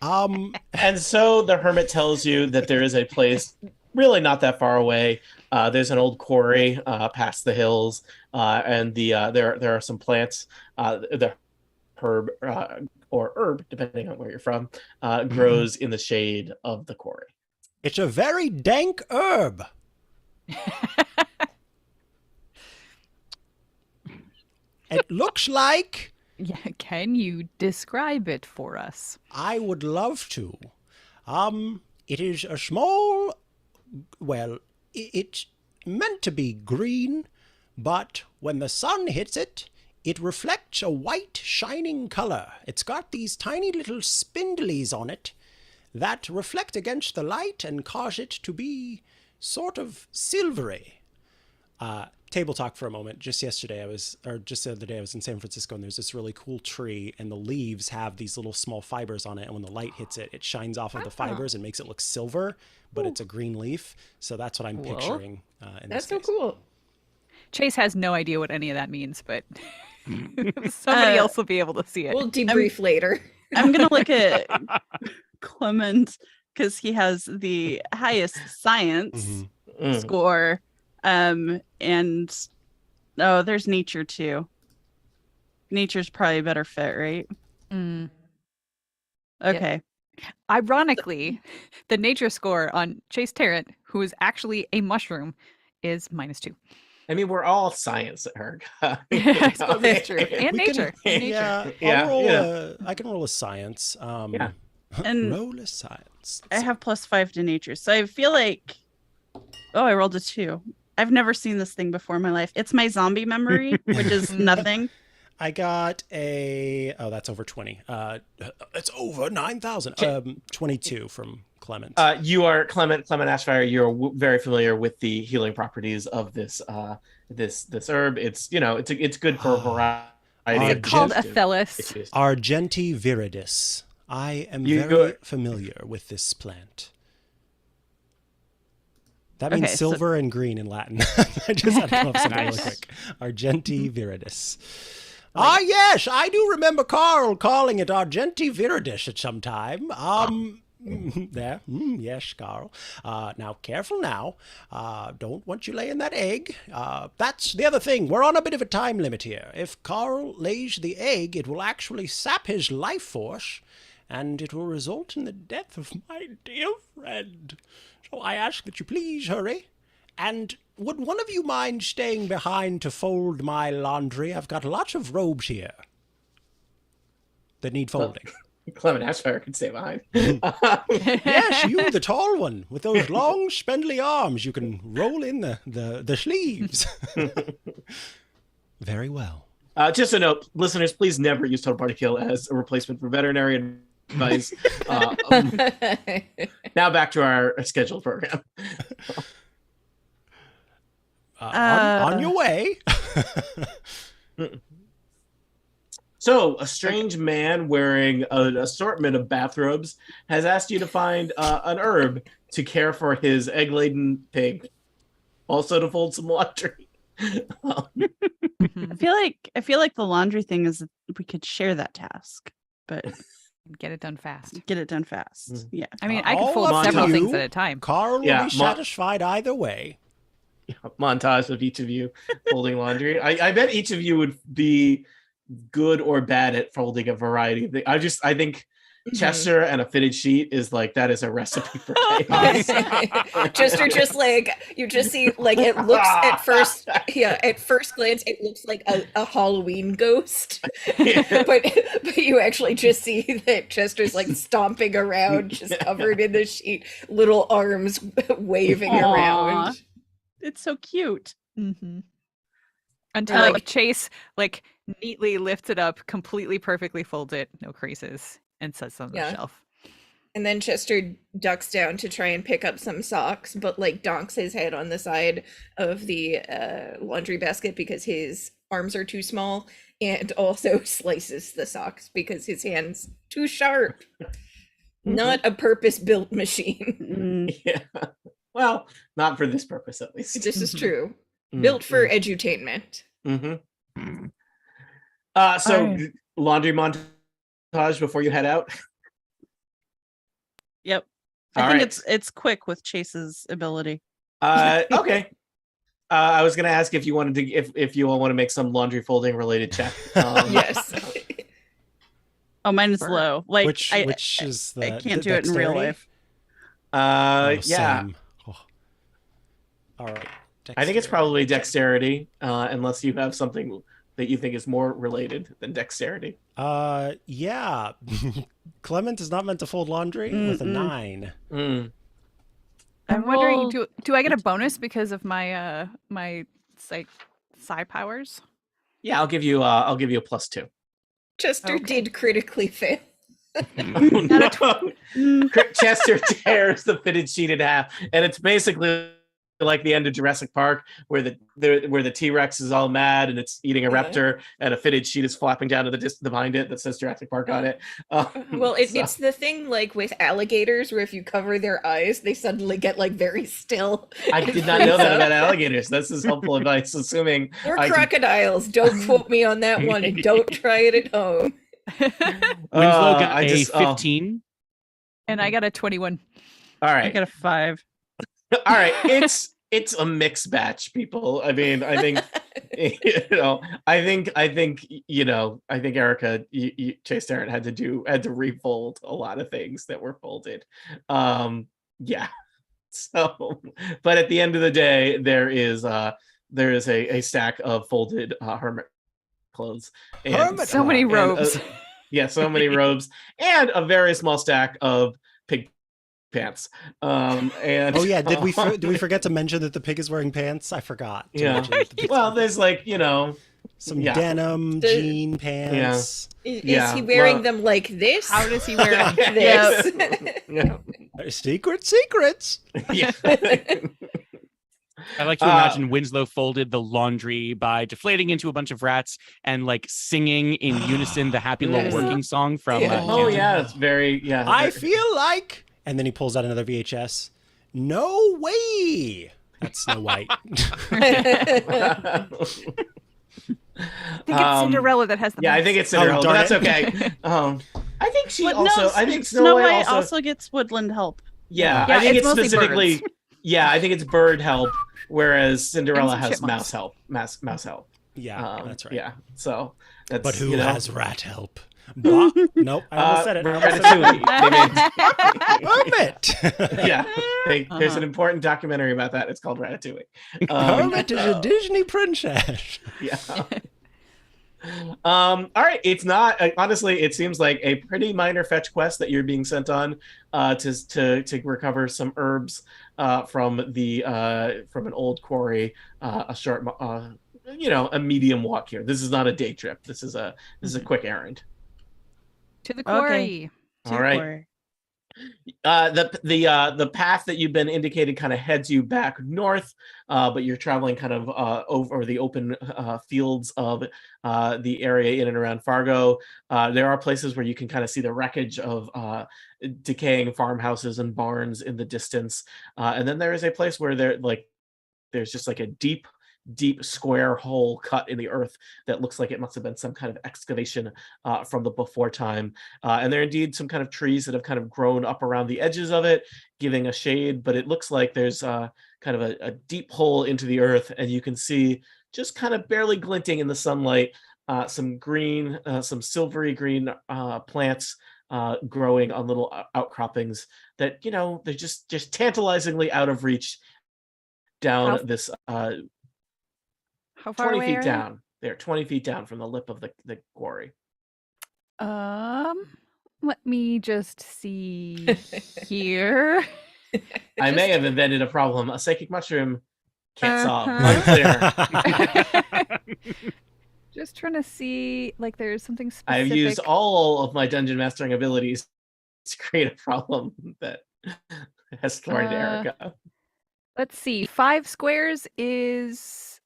[SPEAKER 3] And so the hermit tells you that there is a place really not that far away. There's an old quarry past the hills, and there are some plants. The herb or herb, depending on where you're from, grows in the shade of the quarry.
[SPEAKER 1] It's a very dank herb. It looks like
[SPEAKER 2] Yeah, can you describe it for us?
[SPEAKER 1] I would love to. It is a small, well, it's meant to be green, but when the sun hits it, it reflects a white, shining color. It's got these tiny little spindlies on it that reflect against the light and cause it to be sort of silvery. Table talk for a moment. Just the other day I was in San Francisco, and there's this really cool tree, and the leaves have these little small fibers on it, and when the light hits it, it shines off of the fibers and makes it look silver, but it's a green leaf. So that's what I'm
[SPEAKER 2] Cool.
[SPEAKER 1] picturing in
[SPEAKER 5] That's
[SPEAKER 1] this
[SPEAKER 5] so
[SPEAKER 1] case.
[SPEAKER 5] cool.
[SPEAKER 2] Chase has no idea what any of that means, but somebody else will be able to see it.
[SPEAKER 5] We'll debrief later.
[SPEAKER 6] I'm gonna look at Clement because he has the highest science
[SPEAKER 1] Mhm.
[SPEAKER 3] Mm.
[SPEAKER 6] score. And there's nature too. Nature's probably a better fit, right?
[SPEAKER 2] Mm.
[SPEAKER 6] Okay.
[SPEAKER 2] Ironically, the nature score on Chase Tarrant, who is actually a mushroom, is -2.
[SPEAKER 3] I mean, we're all science at her.
[SPEAKER 2] I suppose that's true. And
[SPEAKER 1] We can-
[SPEAKER 2] nature. And nature.
[SPEAKER 1] Yeah,
[SPEAKER 3] Yeah,
[SPEAKER 1] I'll roll
[SPEAKER 3] yeah.
[SPEAKER 1] I can roll a science.
[SPEAKER 3] Yeah.
[SPEAKER 6] And
[SPEAKER 1] roll a science.
[SPEAKER 6] I have +5 to nature. So I feel like I rolled a 2. I've never seen this thing before in my life. It's my zombie memory, which is nothing.
[SPEAKER 1] I got a. Oh, that's over 20. It's over 9,000. 22 from Clement.
[SPEAKER 3] You are Clement Ashfire. You're very familiar with the healing properties of this this herb. It's it's good for a variety.
[SPEAKER 1] Is
[SPEAKER 3] of
[SPEAKER 1] it
[SPEAKER 2] Called
[SPEAKER 3] issues.
[SPEAKER 2] Athelis.
[SPEAKER 1] Argenti viridis. I am
[SPEAKER 3] You
[SPEAKER 1] very
[SPEAKER 3] go-
[SPEAKER 1] familiar with this plant. That means
[SPEAKER 6] Okay, so-
[SPEAKER 1] silver and green in Latin. I just had to come up with something really
[SPEAKER 4] Nice.
[SPEAKER 1] quick. Argenti viridis. Ah, yes, I do remember Carl calling it Argenti viridis at some time. There. Yes, Carl. Now, careful now. Don't want you laying that egg. That's the other thing. We're on a bit of a time limit here. If Carl lays the egg, it will actually sap his life force, and it will result in the death of my dear friend. So I ask that you please hurry. And would one of you mind staying behind to fold my laundry? I've got lots of robes here that need folding.
[SPEAKER 3] Clement Ashfire can stay behind.
[SPEAKER 1] Yes, you, the tall one, with those long, spindly arms. You can roll in the sleeves. Very well.
[SPEAKER 3] Just a note, listeners, please never use Total Party Kill as a replacement for veterinary advice. Now back to our scheduled program.
[SPEAKER 1] On your way.
[SPEAKER 3] So, a strange man wearing an assortment of bathrobes has asked you to find an herb to care for his egg-laden pig, also to fold some laundry.
[SPEAKER 6] I feel like the laundry thing is we could share that task, but
[SPEAKER 2] Get it done fast.
[SPEAKER 6] get it done fast.
[SPEAKER 3] Mm.
[SPEAKER 6] Yeah.
[SPEAKER 2] I mean, I
[SPEAKER 1] All
[SPEAKER 2] could fold
[SPEAKER 3] of
[SPEAKER 2] several
[SPEAKER 3] you-
[SPEAKER 2] things at a time.
[SPEAKER 1] Carl will
[SPEAKER 3] Yeah,
[SPEAKER 1] be satisfied either way.
[SPEAKER 3] Montage of each of you folding laundry. I bet each of you would be good or bad at folding a variety of things. I think Chester and a fitted sheet is like, that is a recipe for chaos.
[SPEAKER 5] Chester just like you just see like it looks at first glance it looks like a Halloween ghost.
[SPEAKER 3] Yeah.
[SPEAKER 5] but you actually just see that Chester's like stomping around just covered in the sheet, little arms waving
[SPEAKER 6] Aw.
[SPEAKER 5] around.
[SPEAKER 6] It's so cute.
[SPEAKER 2] Mm-hmm. Until
[SPEAKER 5] Like-
[SPEAKER 2] like Chase like neatly lifts it up, completely perfectly folds it, no creases, and sets it on
[SPEAKER 5] Yeah.
[SPEAKER 2] the shelf.
[SPEAKER 5] And then Chester ducks down to try and pick up some socks, but like donks his head on the side of the laundry basket because his arms are too small, and also slices the socks because his hands too sharp. Not a purpose-built machine.
[SPEAKER 6] Mm,
[SPEAKER 3] Yeah. Well, not for this purpose, at least.
[SPEAKER 5] This is true.
[SPEAKER 3] Mm,
[SPEAKER 5] Built for edutainment.
[SPEAKER 3] Mm-hmm. So
[SPEAKER 6] Alright.
[SPEAKER 3] laundry montage before you head out.
[SPEAKER 6] Yep.
[SPEAKER 3] All
[SPEAKER 6] I think
[SPEAKER 3] right.
[SPEAKER 6] it's quick with Chase's ability.
[SPEAKER 3] Okay. I was gonna ask if you wanted to, if you all want to make some laundry folding related check.
[SPEAKER 5] Yes.
[SPEAKER 6] Oh, mine is
[SPEAKER 3] Sure.
[SPEAKER 6] low. Like
[SPEAKER 1] which is the
[SPEAKER 6] I can't
[SPEAKER 1] the
[SPEAKER 6] do it in real
[SPEAKER 1] dexterity?
[SPEAKER 6] life.
[SPEAKER 1] Oh,
[SPEAKER 3] Yeah.
[SPEAKER 1] same. Oh. All right.
[SPEAKER 3] I think it's
[SPEAKER 1] Dexterity.
[SPEAKER 3] probably dexterity, unless you have something that you think is more related than dexterity.
[SPEAKER 1] Yeah. Clement is not meant to fold laundry with a
[SPEAKER 6] Mm-mm.
[SPEAKER 1] 9.
[SPEAKER 3] Mm.
[SPEAKER 2] I'm wondering,
[SPEAKER 6] rolled-
[SPEAKER 2] do I get a bonus because of my my psi powers?
[SPEAKER 3] Yeah, I'll give you a +2.
[SPEAKER 5] Chester
[SPEAKER 2] Okay.
[SPEAKER 5] did critically fail.
[SPEAKER 3] No.
[SPEAKER 6] Mm,
[SPEAKER 3] Chester tears the fitted sheet in half, and it's basically like the end of Jurassic Park, where the T-Rex is all mad and it's eating a
[SPEAKER 5] Yeah.
[SPEAKER 3] raptor, and a fitted sheet is flopping down to the distance behind it that says Jurassic Park on it.
[SPEAKER 5] Well,
[SPEAKER 3] So-
[SPEAKER 5] it's the thing like with alligators where if you cover their eyes, they suddenly get like very still.
[SPEAKER 3] I
[SPEAKER 5] and
[SPEAKER 3] did not know
[SPEAKER 5] freeze
[SPEAKER 3] that
[SPEAKER 5] up.
[SPEAKER 3] about alligators. This is helpful advice, assuming
[SPEAKER 5] Or
[SPEAKER 3] I can-
[SPEAKER 5] crocodiles. Don't quote me on that one, and don't try it at home.
[SPEAKER 4] Winslow got
[SPEAKER 3] I
[SPEAKER 4] a
[SPEAKER 3] just-
[SPEAKER 4] 15.
[SPEAKER 2] And I got a 21.
[SPEAKER 3] all
[SPEAKER 6] I
[SPEAKER 3] right.
[SPEAKER 6] got a 5.
[SPEAKER 3] All right, it's a mixed batch, people. I mean, I think I think Erica, Chase Tarrant had to refold a lot of things that were folded. Yeah. So, but at the end of the day, there is a stack of folded hermit clothes.
[SPEAKER 1] Hermit
[SPEAKER 2] So many
[SPEAKER 3] and,
[SPEAKER 2] robes.
[SPEAKER 3] yeah, so many robes, and a very small stack of pig pants. And
[SPEAKER 1] Oh yeah, did we forget to mention that the pig is wearing pants? I forgot. to
[SPEAKER 3] Yeah.
[SPEAKER 1] mention that the pig's
[SPEAKER 3] Well,
[SPEAKER 1] wearing
[SPEAKER 3] there's like,
[SPEAKER 1] Some
[SPEAKER 3] Yeah.
[SPEAKER 1] denim
[SPEAKER 5] The-
[SPEAKER 1] jean pants.
[SPEAKER 5] Is
[SPEAKER 3] Yeah,
[SPEAKER 5] he wearing
[SPEAKER 3] well-
[SPEAKER 5] them like this?
[SPEAKER 2] How does he wear
[SPEAKER 5] Like
[SPEAKER 2] them?
[SPEAKER 5] this?
[SPEAKER 3] Yeah.
[SPEAKER 1] Secrets.
[SPEAKER 3] Yeah.
[SPEAKER 4] I like to imagine Winslow folded the laundry by deflating into a bunch of rats and like singing in unison the Happy Little
[SPEAKER 3] Yes.
[SPEAKER 4] Working song from.
[SPEAKER 5] Yeah.
[SPEAKER 3] Oh
[SPEAKER 4] Kansas.
[SPEAKER 3] yeah, it's very
[SPEAKER 1] I feel like, and then he pulls out another VHS. No way. That's Snow White.
[SPEAKER 2] I think it's Cinderella that has the
[SPEAKER 3] Yeah, I
[SPEAKER 2] most.
[SPEAKER 3] think it's Cinderella, but
[SPEAKER 1] darn
[SPEAKER 3] that's
[SPEAKER 1] it.
[SPEAKER 3] okay. I think she
[SPEAKER 6] But
[SPEAKER 3] also.
[SPEAKER 6] no,
[SPEAKER 3] I think
[SPEAKER 6] Snow
[SPEAKER 3] Snow
[SPEAKER 6] White
[SPEAKER 3] also.
[SPEAKER 6] also gets woodland help.
[SPEAKER 3] Yeah,
[SPEAKER 2] Yeah,
[SPEAKER 3] I think
[SPEAKER 2] it's
[SPEAKER 3] it's
[SPEAKER 2] mostly
[SPEAKER 3] specifically.
[SPEAKER 2] birds.
[SPEAKER 3] Yeah, I think it's bird help, whereas Cinderella
[SPEAKER 2] some
[SPEAKER 3] has
[SPEAKER 2] chipmunks.
[SPEAKER 3] mouse help. Mouse help.
[SPEAKER 1] Yeah, that's right.
[SPEAKER 3] Yeah, so that's.
[SPEAKER 1] But who
[SPEAKER 3] you know,
[SPEAKER 1] has rat help? Nope, I almost said it. I almost said it.
[SPEAKER 3] Ratatouille.
[SPEAKER 1] Hermit.
[SPEAKER 3] Yeah, there's
[SPEAKER 2] Uh-huh.
[SPEAKER 3] an important documentary about that. It's called Ratatouille.
[SPEAKER 1] Hermit is a Disney princess.
[SPEAKER 3] Yeah. All right. It's not honestly. It seems like a pretty minor fetch quest that you're being sent on to recover some herbs from an old quarry. A short, a medium walk here. This is not a day trip. This is a quick errand.
[SPEAKER 2] To the quarry.
[SPEAKER 3] All right. The path that you've been indicated kind of heads you back north, but you're traveling kind of over the open fields of the area in and around Fargo. There are places where you can kind of see the wreckage of decaying farmhouses and barns in the distance, and then there is a place where there's just like a deep square hole cut in the earth that looks like it must have been some kind of excavation from the before time. And there are indeed some kind of trees that have kind of grown up around the edges of it, giving a shade, but it looks like there's kind of a deep hole into the earth, and you can see just kind of barely glinting in the sunlight, some green, some silvery green plants growing on little outcroppings that, they're just tantalizingly out of reach down this
[SPEAKER 2] How far
[SPEAKER 3] 20
[SPEAKER 2] away
[SPEAKER 3] feet
[SPEAKER 2] are
[SPEAKER 3] down. They're 20 feet down from the lip of the quarry.
[SPEAKER 2] you? Let me just see here.
[SPEAKER 3] I may have invented a problem a psychic mushroom can't solve.
[SPEAKER 2] Uh-huh.
[SPEAKER 3] Unclear.
[SPEAKER 2] Just trying to see, like, there's something specific.
[SPEAKER 3] I've used all of my dungeon mastering abilities to create a problem that has thwarted Erica.
[SPEAKER 2] Let's see. 5 squares is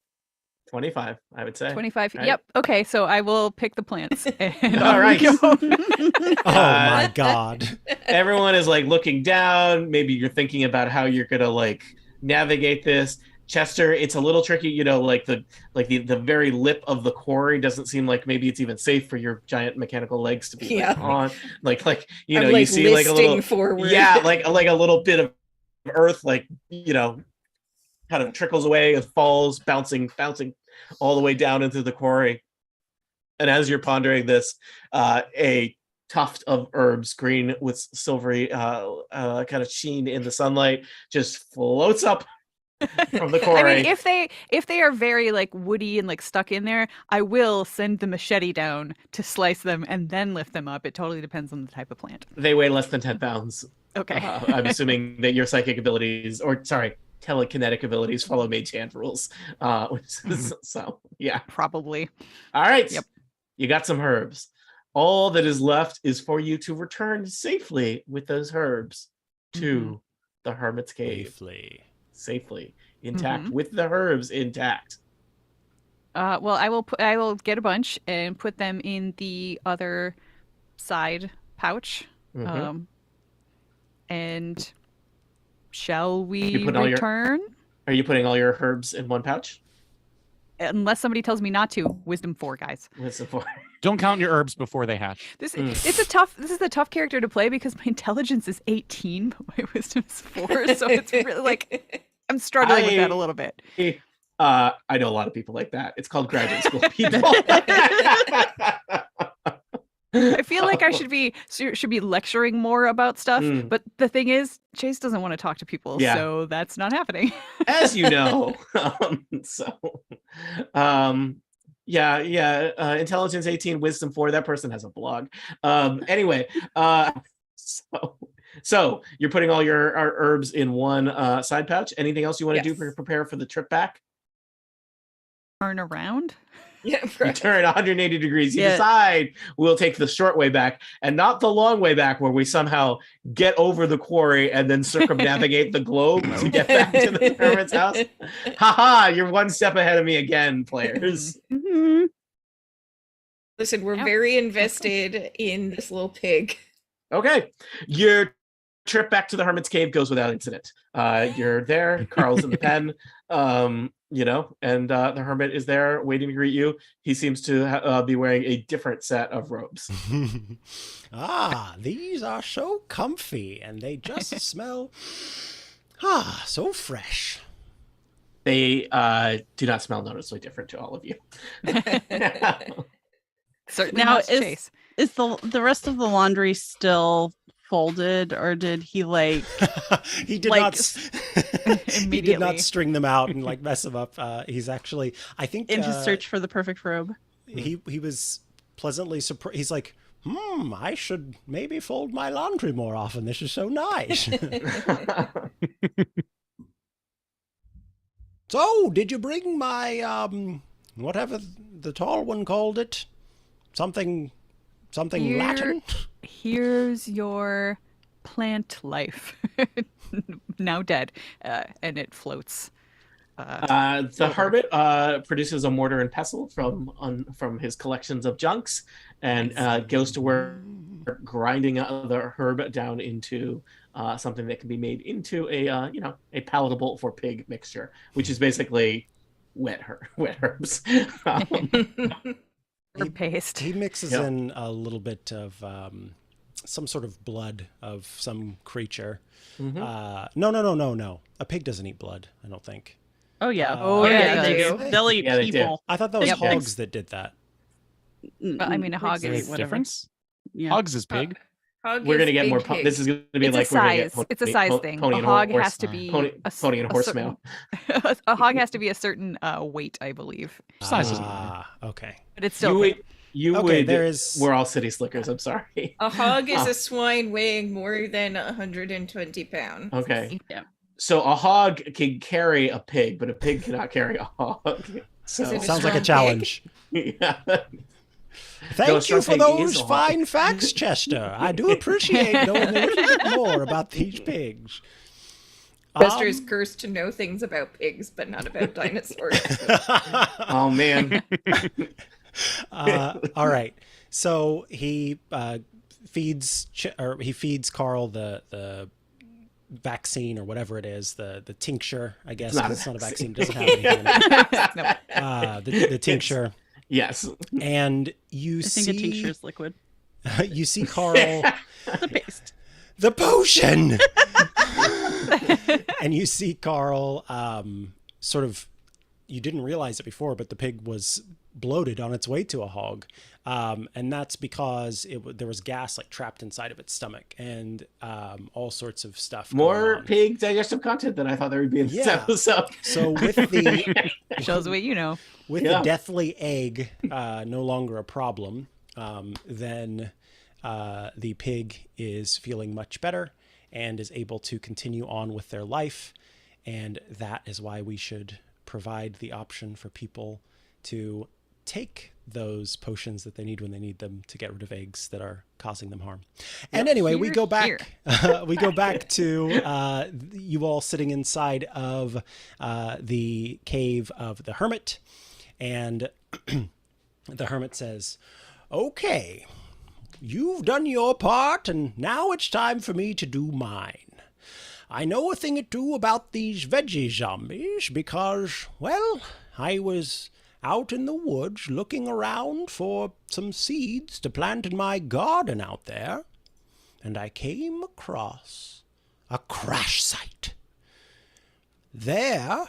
[SPEAKER 3] 25, I would say.
[SPEAKER 2] 25.
[SPEAKER 3] Right.
[SPEAKER 2] Yep. Okay, so I will pick the plants. And
[SPEAKER 3] All
[SPEAKER 2] I'll
[SPEAKER 3] right.
[SPEAKER 2] go.
[SPEAKER 1] Oh my god.
[SPEAKER 3] Everyone is like looking down. Maybe you're thinking about how you're gonna like navigate this. Chester, it's a little tricky, like the very lip of the quarry doesn't seem like maybe it's even safe for your giant mechanical legs to be
[SPEAKER 5] Yeah.
[SPEAKER 3] on. Like
[SPEAKER 5] I'm,
[SPEAKER 3] you see like a little
[SPEAKER 5] forward.
[SPEAKER 3] yeah, like a little bit of earth, kind of trickles away and falls, bouncing all the way down into the quarry. And as you're pondering this, a tuft of herbs, green with silvery kind of sheen in the sunlight, just floats up from the quarry.
[SPEAKER 2] I mean, if they are very like woody and like stuck in there, I will send the machete down to slice them and then lift them up. It totally depends on the type of plant.
[SPEAKER 3] They weigh less than 10 pounds.
[SPEAKER 2] Okay.
[SPEAKER 3] I'm assuming that your psychic abilities, or sorry, telekinetic abilities follow mage hand rules. So yeah.
[SPEAKER 2] Probably.
[SPEAKER 3] All right.
[SPEAKER 2] Yep.
[SPEAKER 3] You got some herbs. All that is left is for you to return safely with those herbs to the hermit's cave. Safely intact with the herbs intact.
[SPEAKER 2] Well, I will get a bunch and put them in the other side pouch.
[SPEAKER 3] Mhm.
[SPEAKER 2] And shall we
[SPEAKER 3] You put all your-
[SPEAKER 2] return?
[SPEAKER 3] Are you putting all your herbs in one pouch?
[SPEAKER 2] Unless somebody tells me not to. Wisdom 4, guys.
[SPEAKER 3] What's the for?
[SPEAKER 4] Don't count your herbs before they hatch.
[SPEAKER 2] This
[SPEAKER 3] Mm.
[SPEAKER 2] this is a tough character to play because my intelligence is 18, but my wisdom is 4, so it's really like I'm struggling with that a little bit.
[SPEAKER 3] I know a lot of people like that. It's called graduate school people.
[SPEAKER 2] I feel like I should be lecturing more about stuff,
[SPEAKER 3] Mm.
[SPEAKER 2] but the thing is, Chase doesn't want to talk to people,
[SPEAKER 3] Yeah.
[SPEAKER 2] so that's not happening.
[SPEAKER 3] As you know. Intelligence 18, wisdom 4. That person has a blog. Anyway, so you're putting all your herbs in one side pouch. Anything else you want to do
[SPEAKER 2] Yes.
[SPEAKER 3] to prepare for the trip back?
[SPEAKER 2] Turn around.
[SPEAKER 5] Yeah,
[SPEAKER 3] You
[SPEAKER 5] right.
[SPEAKER 3] turn 180 degrees. You
[SPEAKER 6] Yeah.
[SPEAKER 3] decide we'll take the short way back and not the long way back where we somehow get over the quarry and then circumnavigate the globe to get back to the hermit's house. Haha, you're one step ahead of me again, players.
[SPEAKER 6] Mhm.
[SPEAKER 5] Listen, we're
[SPEAKER 2] Yeah.
[SPEAKER 5] very invested in this little pig.
[SPEAKER 3] Okay. Your trip back to the hermit's cave goes without incident. You're there, Carl's in the pen, and the hermit is there waiting to greet you. He seems to be wearing a different set of robes.
[SPEAKER 1] Ah, these are so comfy and they just smell so fresh.
[SPEAKER 3] They do not smell noticeably different to all of you.
[SPEAKER 2] Certainly
[SPEAKER 6] Now,
[SPEAKER 2] not Chase.
[SPEAKER 6] Is the rest of the laundry still folded, or did he like?
[SPEAKER 1] He did
[SPEAKER 6] Like,
[SPEAKER 1] not he did not
[SPEAKER 2] immediately.
[SPEAKER 1] string them out and like mess them up. He's actually, I think,
[SPEAKER 6] In his search for the perfect robe.
[SPEAKER 1] he was pleasantly surprised. He's like, I should maybe fold my laundry more often. This is so nice. So, did you bring my whatever the tall one called it? Something
[SPEAKER 2] Here-
[SPEAKER 1] Latin?
[SPEAKER 2] Here's your plant life. Now dead. And it floats.
[SPEAKER 3] The hermit produces a mortar and pestle from his collections of junks and goes to work grinding the herb down into something that can be made into a palatable for pig mixture, which is basically wet herbs.
[SPEAKER 2] Or paste.
[SPEAKER 1] He mixes
[SPEAKER 3] Yeah.
[SPEAKER 1] in a little bit of some sort of blood of some creature.
[SPEAKER 3] Mhm.
[SPEAKER 1] No. A pig doesn't eat blood, I don't think.
[SPEAKER 6] Oh yeah.
[SPEAKER 1] Oh,
[SPEAKER 5] yeah,
[SPEAKER 6] they
[SPEAKER 5] they
[SPEAKER 6] do.
[SPEAKER 5] do.
[SPEAKER 6] They'll eat
[SPEAKER 3] Yeah, they do.
[SPEAKER 6] people.
[SPEAKER 1] I thought that was
[SPEAKER 2] Yep.
[SPEAKER 1] hogs that did that.
[SPEAKER 2] Well, I mean, a hog
[SPEAKER 6] Pigs
[SPEAKER 2] is-
[SPEAKER 6] eat
[SPEAKER 4] What's the
[SPEAKER 6] whatever.
[SPEAKER 4] difference?
[SPEAKER 6] Yeah.
[SPEAKER 4] Hogs is pig.
[SPEAKER 5] Hog
[SPEAKER 3] We're
[SPEAKER 5] is
[SPEAKER 3] gonna get
[SPEAKER 5] big
[SPEAKER 3] more.
[SPEAKER 5] pig.
[SPEAKER 3] This is gonna be
[SPEAKER 2] It's
[SPEAKER 3] like
[SPEAKER 2] a
[SPEAKER 3] we're gonna get
[SPEAKER 2] size. It's a size thing.
[SPEAKER 3] Pony
[SPEAKER 2] A
[SPEAKER 3] and
[SPEAKER 2] hog
[SPEAKER 3] horse,
[SPEAKER 2] has to be
[SPEAKER 3] pony,
[SPEAKER 2] a s-
[SPEAKER 3] pony and
[SPEAKER 2] a
[SPEAKER 3] horse
[SPEAKER 2] certain-
[SPEAKER 3] smell.
[SPEAKER 2] A hog has to be a certain weight, I believe.
[SPEAKER 4] Size doesn't matter.
[SPEAKER 1] Ah, okay.
[SPEAKER 2] But it's still
[SPEAKER 3] You
[SPEAKER 2] pig.
[SPEAKER 3] would. You
[SPEAKER 1] Okay,
[SPEAKER 3] would.
[SPEAKER 1] there is-
[SPEAKER 3] We're all city slickers. I'm sorry.
[SPEAKER 5] A hog is
[SPEAKER 3] Oh.
[SPEAKER 5] a swine weighing more than 120 pounds.
[SPEAKER 3] Okay.
[SPEAKER 6] Yeah.
[SPEAKER 3] So a hog can carry a pig, but a pig cannot carry a hog. So
[SPEAKER 5] Is it a
[SPEAKER 1] Sounds like a
[SPEAKER 5] strong pig?
[SPEAKER 1] challenge.
[SPEAKER 3] yeah.
[SPEAKER 1] Thank you
[SPEAKER 3] strong
[SPEAKER 1] for
[SPEAKER 3] pig is
[SPEAKER 1] those
[SPEAKER 3] a hog.
[SPEAKER 1] fine facts, Chester. I do appreciate knowing a little bit more about these pigs.
[SPEAKER 5] Chester is cursed to know things about pigs, but not about dinosaurs.
[SPEAKER 3] Oh man.
[SPEAKER 1] All right. So he feeds Carl the vaccine or whatever it is, the tincture, I guess.
[SPEAKER 3] It's not
[SPEAKER 1] 'cause
[SPEAKER 3] a
[SPEAKER 1] it's not a vaccine.
[SPEAKER 3] vaccine.
[SPEAKER 1] It doesn't have anything in it.
[SPEAKER 2] No.
[SPEAKER 1] The tincture.
[SPEAKER 3] Yes.
[SPEAKER 1] And you
[SPEAKER 6] I think a tincture
[SPEAKER 1] see
[SPEAKER 6] is liquid.
[SPEAKER 1] you see Carl
[SPEAKER 6] The paste.
[SPEAKER 1] the potion. And you see Carl sort of, you didn't realize it before, but the pig was bloated on its way to a hog. And that's because there was gas like trapped inside of its stomach and all sorts of stuff. going
[SPEAKER 3] More
[SPEAKER 1] on.
[SPEAKER 3] pig digestive content than I thought there would be in this
[SPEAKER 1] Yeah.
[SPEAKER 3] episode.
[SPEAKER 1] So with the
[SPEAKER 2] Shows what you know.
[SPEAKER 1] with
[SPEAKER 3] Yeah.
[SPEAKER 1] the deathly egg no longer a problem, then the pig is feeling much better and is able to continue on with their life. And that is why we should provide the option for people to take those potions that they need when they need them to get rid of eggs that are causing them harm. And anyway, we
[SPEAKER 2] Here,
[SPEAKER 1] go back. We go back to you all sitting inside of the cave of the hermit, and the hermit says, "Okay, you've done your part, and now it's time for me to do mine. I know a thing or two about these veggie zombies because, well, I was out in the woods looking around for some seeds to plant in my garden out there, and I came across a crash site. There,"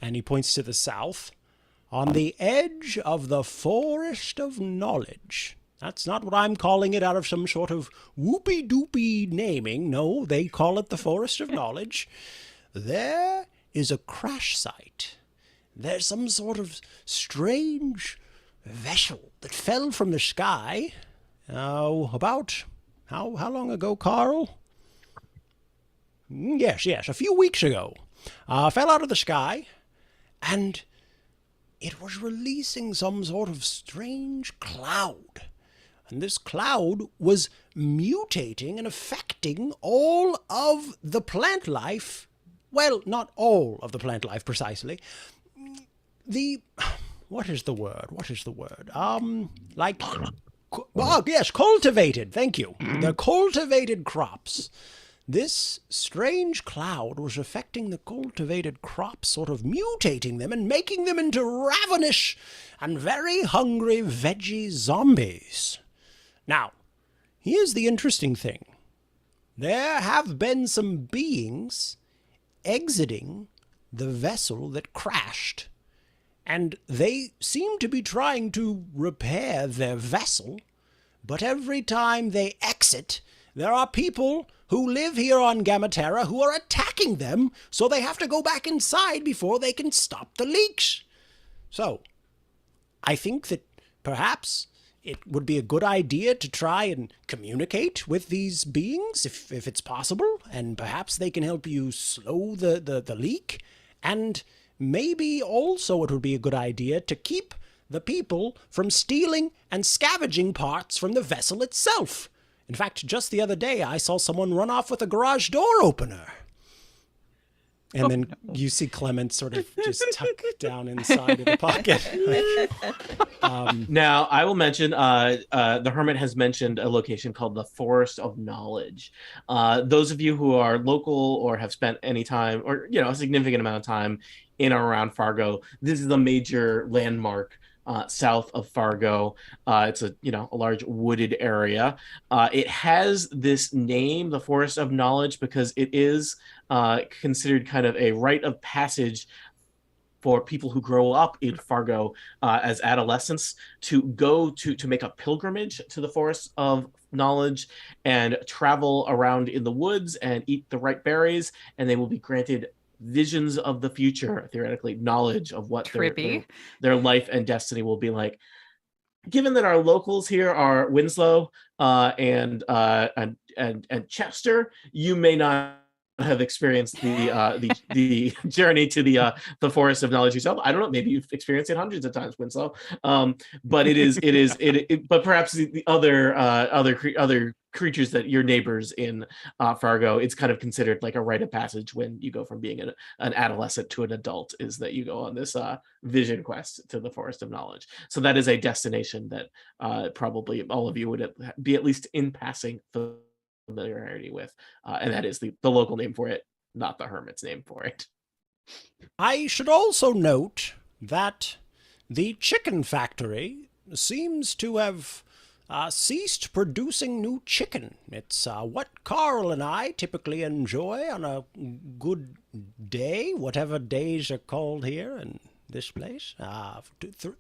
[SPEAKER 1] and he points to the south, "on the edge of the Forest of Knowledge. That's not what I'm calling it out of some sort of whoopee-doopy naming. No, they call it the Forest of Knowledge. There is a crash site. There's some sort of strange vessel that fell from the sky. About how long ago, Carl? Yes, a few weeks ago. Fell out of the sky, and it was releasing some sort of strange cloud. And this cloud was mutating and affecting all of the plant life. Well, not all of the plant life precisely. What is the word? Yes, cultivated. Thank you. The cultivated crops. This strange cloud was affecting the cultivated crops, sort of mutating them and making them into ravenous and very hungry veggie zombies. Now, here's the interesting thing. There have been some beings exiting the vessel that crashed, and they seem to be trying to repair their vessel, but every time they exit, there are people who live here on Gamaterra who are attacking them, so they have to go back inside before they can stop the leaks. So, I think that perhaps it would be a good idea to try and communicate with these beings, if it's possible, and perhaps they can help you slow the leak. And maybe also it would be a good idea to keep the people from stealing and scavenging parts from the vessel itself. In fact, just the other day, I saw someone run off with a garage door opener. And then you see Clement sort of just tuck down inside of the pocket.
[SPEAKER 3] Now, I will mention, the Hermit has mentioned a location called the Forest of Knowledge. Those of you who are local or have spent any time, or a significant amount of time in or around Fargo, this is a major landmark south of Fargo. It's a large wooded area. It has this name, the Forest of Knowledge, because it is considered kind of a rite of passage for people who grow up in Fargo as adolescents to go to make a pilgrimage to the Forest of Knowledge and travel around in the woods and eat the right berries, and they will be granted visions of the future, theoretically knowledge of what their life and destiny will be like. Given that our locals here are Winslow and Chester, you may not have experienced the journey to the Forest of Knowledge yourself. I don't know, maybe you've experienced it hundreds of times, Winslow. But but perhaps the other creatures that your neighbors in Fargo, it's kind of considered like a rite of passage when you go from being an adolescent to an adult, is that you go on this vision quest to the Forest of Knowledge. So that is a destination that probably all of you would be at least in passing familiarity with, and that is the local name for it, not the Hermit's name for it.
[SPEAKER 1] I should also note that the chicken factory seems to have ceased producing new chicken. It's what Carl and I typically enjoy on a good day, whatever days are called here in this place,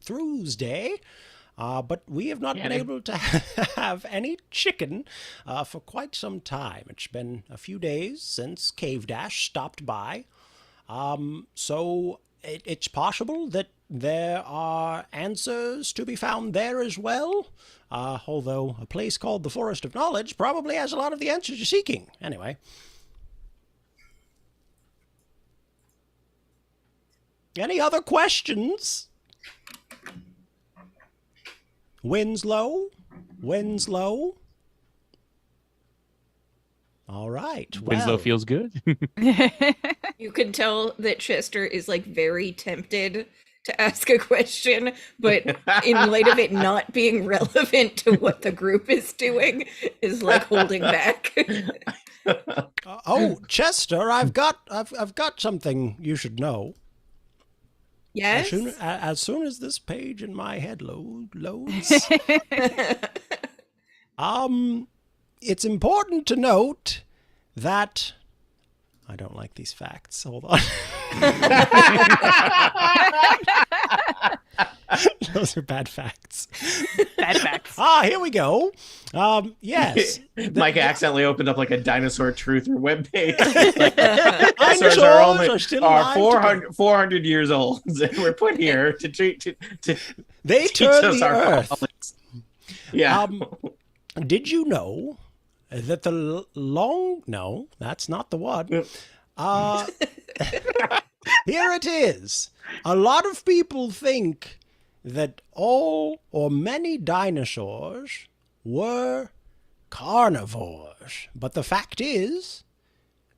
[SPEAKER 1] Thursday. But we have not been able to have any chicken for quite some time. It's been a few days since Cave Dash stopped by. So it's possible that there are answers to be found there as well. Although a place called the Forest of Knowledge probably has a lot of the answers you're seeking. Anyway. Any other questions? Winslow? All right.
[SPEAKER 4] Winslow feels good.
[SPEAKER 5] You can tell that Chester is like very tempted to ask a question, but in light of it not being relevant to what the group is doing, is like holding back.
[SPEAKER 1] Chester, I've got something you should know.
[SPEAKER 5] Yes.
[SPEAKER 1] As soon as this page in my head loads, it's important to note that I don't like these facts. Hold on. Those are bad facts.
[SPEAKER 2] Bad facts.
[SPEAKER 1] Here we go. Yes.
[SPEAKER 3] Mike accidentally opened up like a dinosaur truth or webpage.
[SPEAKER 1] Dinosaurs
[SPEAKER 3] are 400 years old, and we're put here to
[SPEAKER 1] they turn the earth.
[SPEAKER 3] Yeah.
[SPEAKER 1] Did you know that the long... No, that's not the one. Here it is. A lot of people think that all or many dinosaurs were carnivores. But the fact is,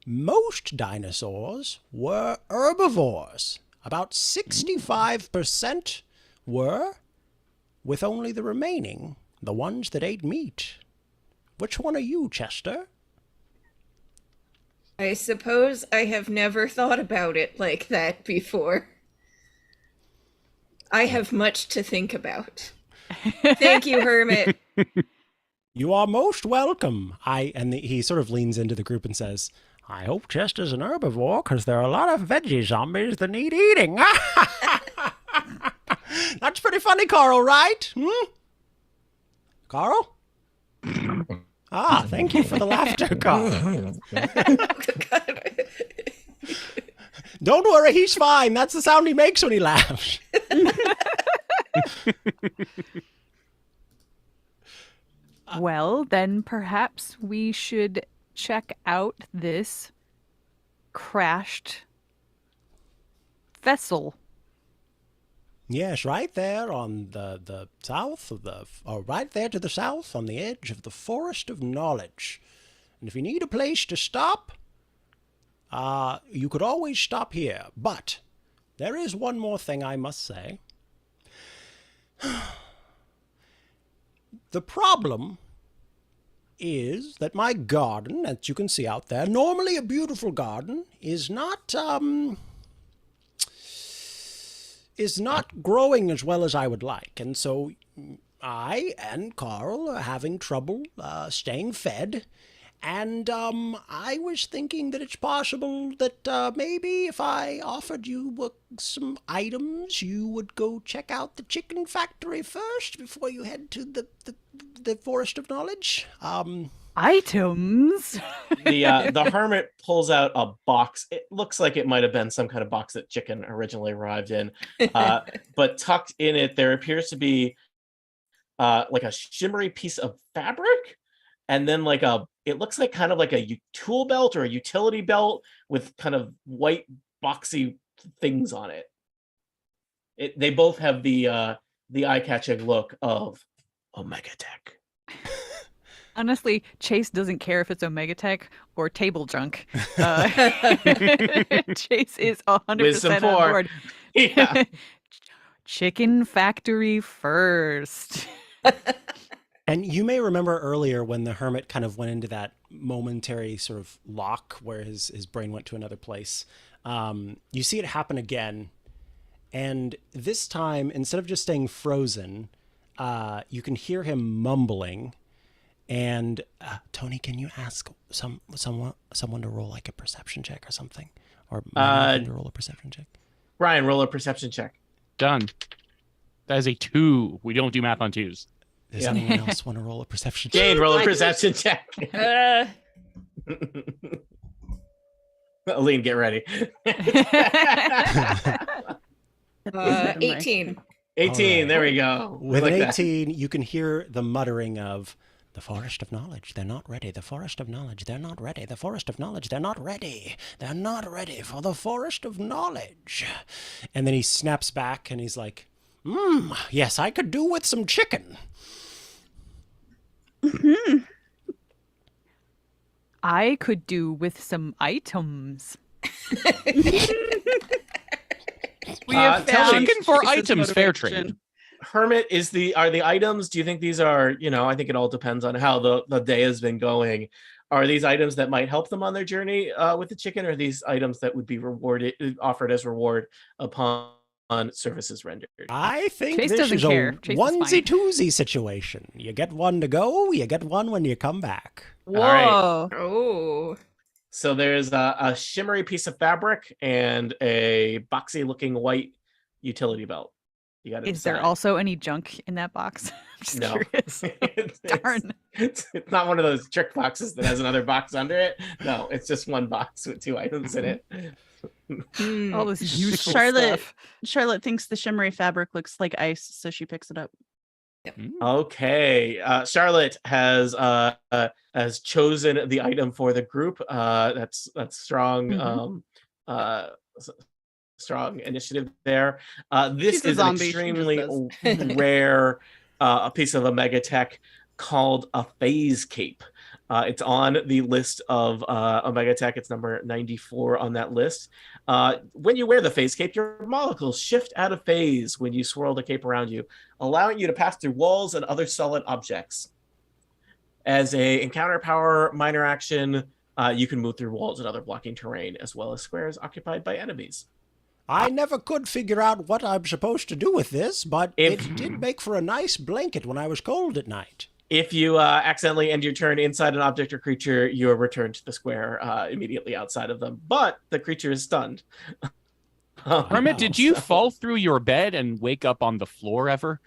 [SPEAKER 1] most dinosaurs were herbivores. About 65% were, with only the remaining, the ones that ate meat. Which one are you, Chester?
[SPEAKER 5] I suppose I have never thought about it like that before. I have much to think about. Thank you, Hermit.
[SPEAKER 1] You are most welcome. He sort of leans into the group and says, I hope Chester's an herbivore, because there are a lot of veggie zombies that need eating. That's pretty funny, Carl, right? Carl? Thank you for the laughter, Carl. Don't worry, he's fine. That's the sound he makes when he laughs.
[SPEAKER 2] Well, then perhaps we should check out this crashed vessel.
[SPEAKER 1] Yes, right there on the south of right there to the south on the edge of the Forest of Knowledge. And if you need a place to stop, you could always stop here. But there is one more thing I must say. The problem is that my garden, as you can see out there, normally a beautiful garden, is not growing as well as I would like. And so I and Carl are having trouble staying fed. And I was thinking that it's possible that maybe if I offered you some items, you would go check out the chicken factory first before you head to the Forest of Knowledge.
[SPEAKER 2] Items?
[SPEAKER 3] The hermit pulls out a box. It looks like it might have been some kind of box that chicken originally arrived in. But tucked in it, there appears to be like a shimmery piece of fabric. And then it looks like kind of like a tool belt or a utility belt with kind of white boxy things on it. They both have the eye-catching look of Omega Tech.
[SPEAKER 2] Honestly, Chase doesn't care if it's Omega Tech or table junk. Chase is 100%
[SPEAKER 3] Wisdom
[SPEAKER 2] on
[SPEAKER 3] 4.
[SPEAKER 2] board.
[SPEAKER 3] Yeah.
[SPEAKER 2] Chicken factory first.
[SPEAKER 1] And you may remember earlier when the hermit kind of went into that momentary sort of lock where his brain went to another place. You see it happen again. And this time, instead of just staying frozen, you can hear him mumbling. And Tony, can you ask someone to roll like a perception check or something? Or to roll a perception check?
[SPEAKER 3] Ryan, roll a perception check.
[SPEAKER 4] Done. That is a 2. We don't do math on 2s.
[SPEAKER 1] Does anyone else want to roll a perception check?
[SPEAKER 3] Jade, roll a perception check. Aline, get ready.
[SPEAKER 5] 18.
[SPEAKER 3] 18, there we go.
[SPEAKER 1] With
[SPEAKER 3] Like
[SPEAKER 1] an
[SPEAKER 3] that.
[SPEAKER 1] 18, you can hear the muttering of, the Forest of Knowledge, they're not ready. The Forest of Knowledge, they're not ready. The Forest of Knowledge, they're not ready. They're not ready for the Forest of Knowledge. And then he snaps back and he's like, yes, I could do with some chicken.
[SPEAKER 2] I could do with some items.
[SPEAKER 6] We have
[SPEAKER 3] tell
[SPEAKER 6] found
[SPEAKER 3] me-
[SPEAKER 4] Chicken for
[SPEAKER 6] Chase's
[SPEAKER 4] items, fair
[SPEAKER 6] motivation.
[SPEAKER 4] trade.
[SPEAKER 3] Hermit, are the items, do you think these are, I think it all depends on how the day has been going. Are these items that might help them on their journey with the chicken, or are these items that would be offered as reward upon services rendered?
[SPEAKER 1] I think
[SPEAKER 2] Chase
[SPEAKER 1] this
[SPEAKER 2] doesn't
[SPEAKER 1] is a
[SPEAKER 2] care. Chase is fine.
[SPEAKER 1] onesie-twosie situation. You get one to go, you get one when you come back.
[SPEAKER 6] Whoa.
[SPEAKER 3] All right.
[SPEAKER 5] Oh.
[SPEAKER 3] So there's a shimmery piece of fabric and a boxy looking white utility belt. You got to
[SPEAKER 2] Is there also any junk in that box? I'm just
[SPEAKER 3] No.
[SPEAKER 2] curious. Darn.
[SPEAKER 3] It's not one of those trick boxes that has another box under it. No, it's just one box with 2 items in it.
[SPEAKER 2] All this useful
[SPEAKER 6] Charlotte
[SPEAKER 2] stuff.
[SPEAKER 6] Charlotte thinks the shimmery fabric looks like ice, so she picks it up.
[SPEAKER 3] Okay, Charlotte has chosen the item for the group. That's strong.
[SPEAKER 6] Mhm.
[SPEAKER 3] strong initiative there. This
[SPEAKER 6] She's a
[SPEAKER 3] is an
[SPEAKER 6] zombie, she just
[SPEAKER 3] extremely rare a piece of Omega tech called a phase cape. It's on the list of Omega Tech. It's number 94 on that list. When you wear the phase cape, your molecules shift out of phase when you swirl the cape around you, allowing you to pass through walls and other solid objects. As a encounter power minor action, you can move through walls and other blocking terrain, as well as squares occupied by enemies.
[SPEAKER 1] I never could figure out what I'm supposed to do with this, but it did make for a nice blanket when I was cold at night.
[SPEAKER 3] If you accidentally end your turn inside an object or creature, you are returned to the square immediately outside of them. But the creature is stunned.
[SPEAKER 4] Hermit, did you fall through your bed and wake up on the floor ever?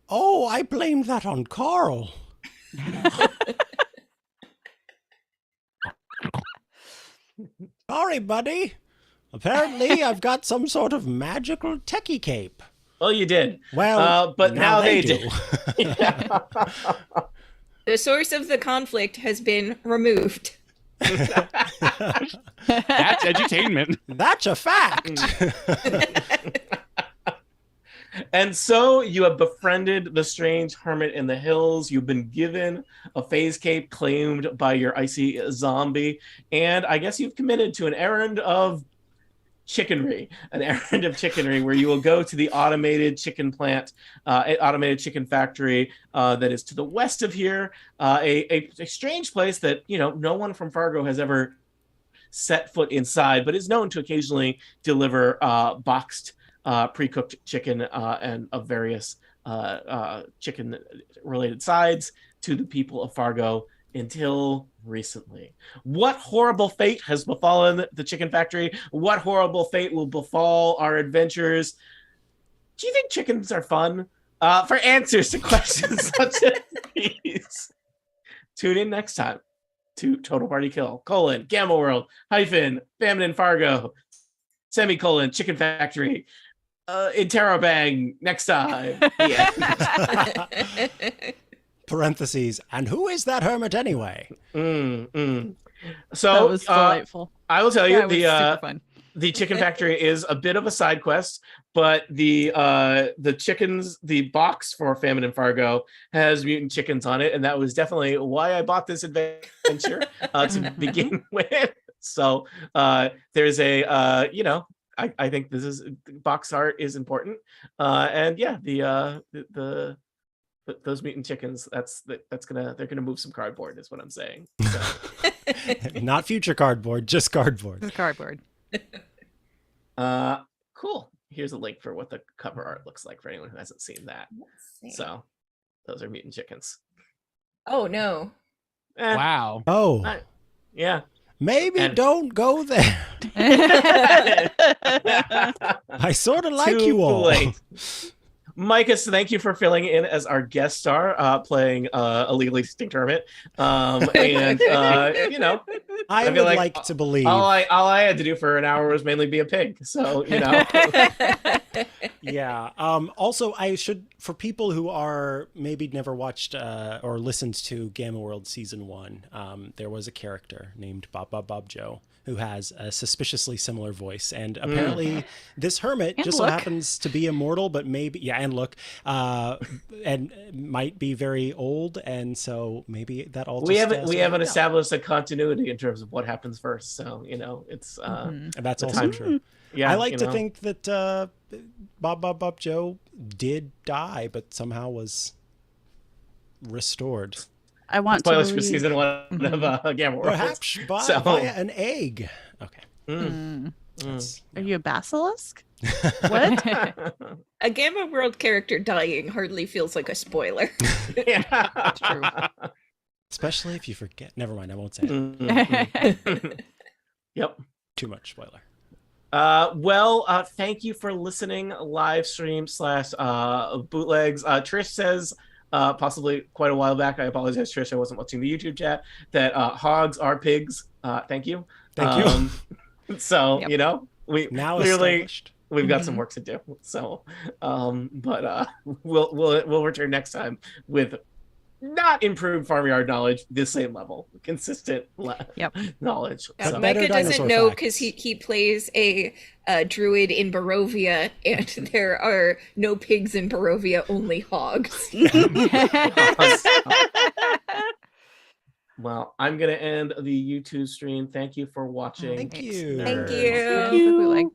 [SPEAKER 1] Oh, I blamed that on Carl. Sorry, buddy. Apparently, I've got some sort of magical techie cape.
[SPEAKER 3] Well, you did.
[SPEAKER 1] Well,
[SPEAKER 3] but now they do.
[SPEAKER 5] The source of the conflict has been removed.
[SPEAKER 4] That's edutainment.
[SPEAKER 1] That's a fact.
[SPEAKER 3] And so you have befriended the strange hermit in the hills. You've been given a phase cape claimed by your icy zombie. And I guess you've committed to an errand of chickenry, where you will go to the automated chicken plant, automated chicken factory that is to the west of here. A strange place that, no one from Fargo has ever set foot inside, but is known to occasionally deliver boxed pre-cooked chicken and of various chicken related sides to the people of Fargo until recently. What horrible fate has befallen the chicken factory? What horrible fate will befall our adventures? Do you think chickens are fun? For answers to questions such as these, tune in next time to Total Party Kill, Gamma World, Famine in Fargo, Chicken Factory, Interrobang next time. Yeah.
[SPEAKER 1] Parentheses, and who is that hermit anyway?
[SPEAKER 3] So
[SPEAKER 6] That was delightful.
[SPEAKER 3] I will tell you,
[SPEAKER 2] That was super fun.
[SPEAKER 3] the chicken factory is a bit of a side quest, but the chickens, the box for Famine in Fargo has mutant chickens on it, and that was definitely why I bought this adventure to begin with. So there's a I think this is box art is important, and yeah, those mutant chickens, they're gonna move some cardboard, is what I'm saying. So.
[SPEAKER 1] Not future cardboard, just cardboard.
[SPEAKER 2] The cardboard.
[SPEAKER 3] Cool. Here's a link for what the cover art looks like for anyone who hasn't seen that. So those are mutant chickens.
[SPEAKER 5] Oh no.
[SPEAKER 4] Wow.
[SPEAKER 1] Oh,
[SPEAKER 3] Yeah.
[SPEAKER 1] maybe don't go there. I sort of like
[SPEAKER 3] Too
[SPEAKER 1] you all.
[SPEAKER 3] late. Micus, thank you for filling in as our guest star, playing a legally distinct hermit. And
[SPEAKER 1] I
[SPEAKER 3] I
[SPEAKER 1] would
[SPEAKER 3] feel
[SPEAKER 1] like,
[SPEAKER 3] like
[SPEAKER 1] to believe.
[SPEAKER 3] all I had to do for an hour was mainly be a pig. So,
[SPEAKER 1] Yeah. Also, I should, for people who are maybe never watched or listened to Gamma World Season 1, there was a character named Bob Joe who has a suspiciously similar voice. And apparently this hermit
[SPEAKER 2] And
[SPEAKER 1] just so
[SPEAKER 2] look.
[SPEAKER 1] happens to be immortal, but maybe, and look, and might be very old. And so maybe that all
[SPEAKER 3] we
[SPEAKER 1] just,
[SPEAKER 3] haven't
[SPEAKER 1] sort of worked out.
[SPEAKER 3] established a continuity in terms of what happens first. So, it's
[SPEAKER 2] Mhm.
[SPEAKER 1] And that's
[SPEAKER 3] the
[SPEAKER 1] also
[SPEAKER 3] time-
[SPEAKER 1] true.
[SPEAKER 3] yeah.
[SPEAKER 1] I like to think that Bob Joe did die, but somehow was restored.
[SPEAKER 6] I want
[SPEAKER 3] spoilers
[SPEAKER 6] to
[SPEAKER 3] for
[SPEAKER 6] believe.
[SPEAKER 3] season 1 of Gamma World.
[SPEAKER 1] Perhaps
[SPEAKER 3] So-
[SPEAKER 1] via an egg. Okay.
[SPEAKER 3] Mm.
[SPEAKER 1] That's-
[SPEAKER 6] Are you a basilisk? What?
[SPEAKER 5] A Gamma World character dying hardly feels like a spoiler.
[SPEAKER 3] Yeah.
[SPEAKER 2] That's true.
[SPEAKER 1] Especially if you forget. Never mind, I won't say it.
[SPEAKER 3] Mhm. Yep.
[SPEAKER 1] Too much spoiler.
[SPEAKER 3] Thank you for listening live stream / bootlegs. Trish says, possibly quite a while back, I apologize, Trish, I wasn't watching the YouTube chat, that hogs are pigs. Thank you.
[SPEAKER 1] Thank you.
[SPEAKER 3] So,
[SPEAKER 2] Yep.
[SPEAKER 3] we
[SPEAKER 1] Now
[SPEAKER 3] clearly
[SPEAKER 1] established.
[SPEAKER 3] we've got some work to do. So, we'll return next time with not improved farmyard knowledge, the same level, consistent
[SPEAKER 2] Yep.
[SPEAKER 3] knowledge.
[SPEAKER 5] Yeah,
[SPEAKER 3] So.
[SPEAKER 1] better
[SPEAKER 5] Micah doesn't
[SPEAKER 1] dinosaur
[SPEAKER 5] know
[SPEAKER 1] facts.
[SPEAKER 5] because he plays a druid in Barovia, and there are no pigs in Barovia, only hogs.
[SPEAKER 3] Well, I'm gonna end the YouTube stream. Thank you for watching.
[SPEAKER 1] Thank you.
[SPEAKER 5] Thank
[SPEAKER 3] nerds.
[SPEAKER 5] you.
[SPEAKER 2] Bootleg. Bye.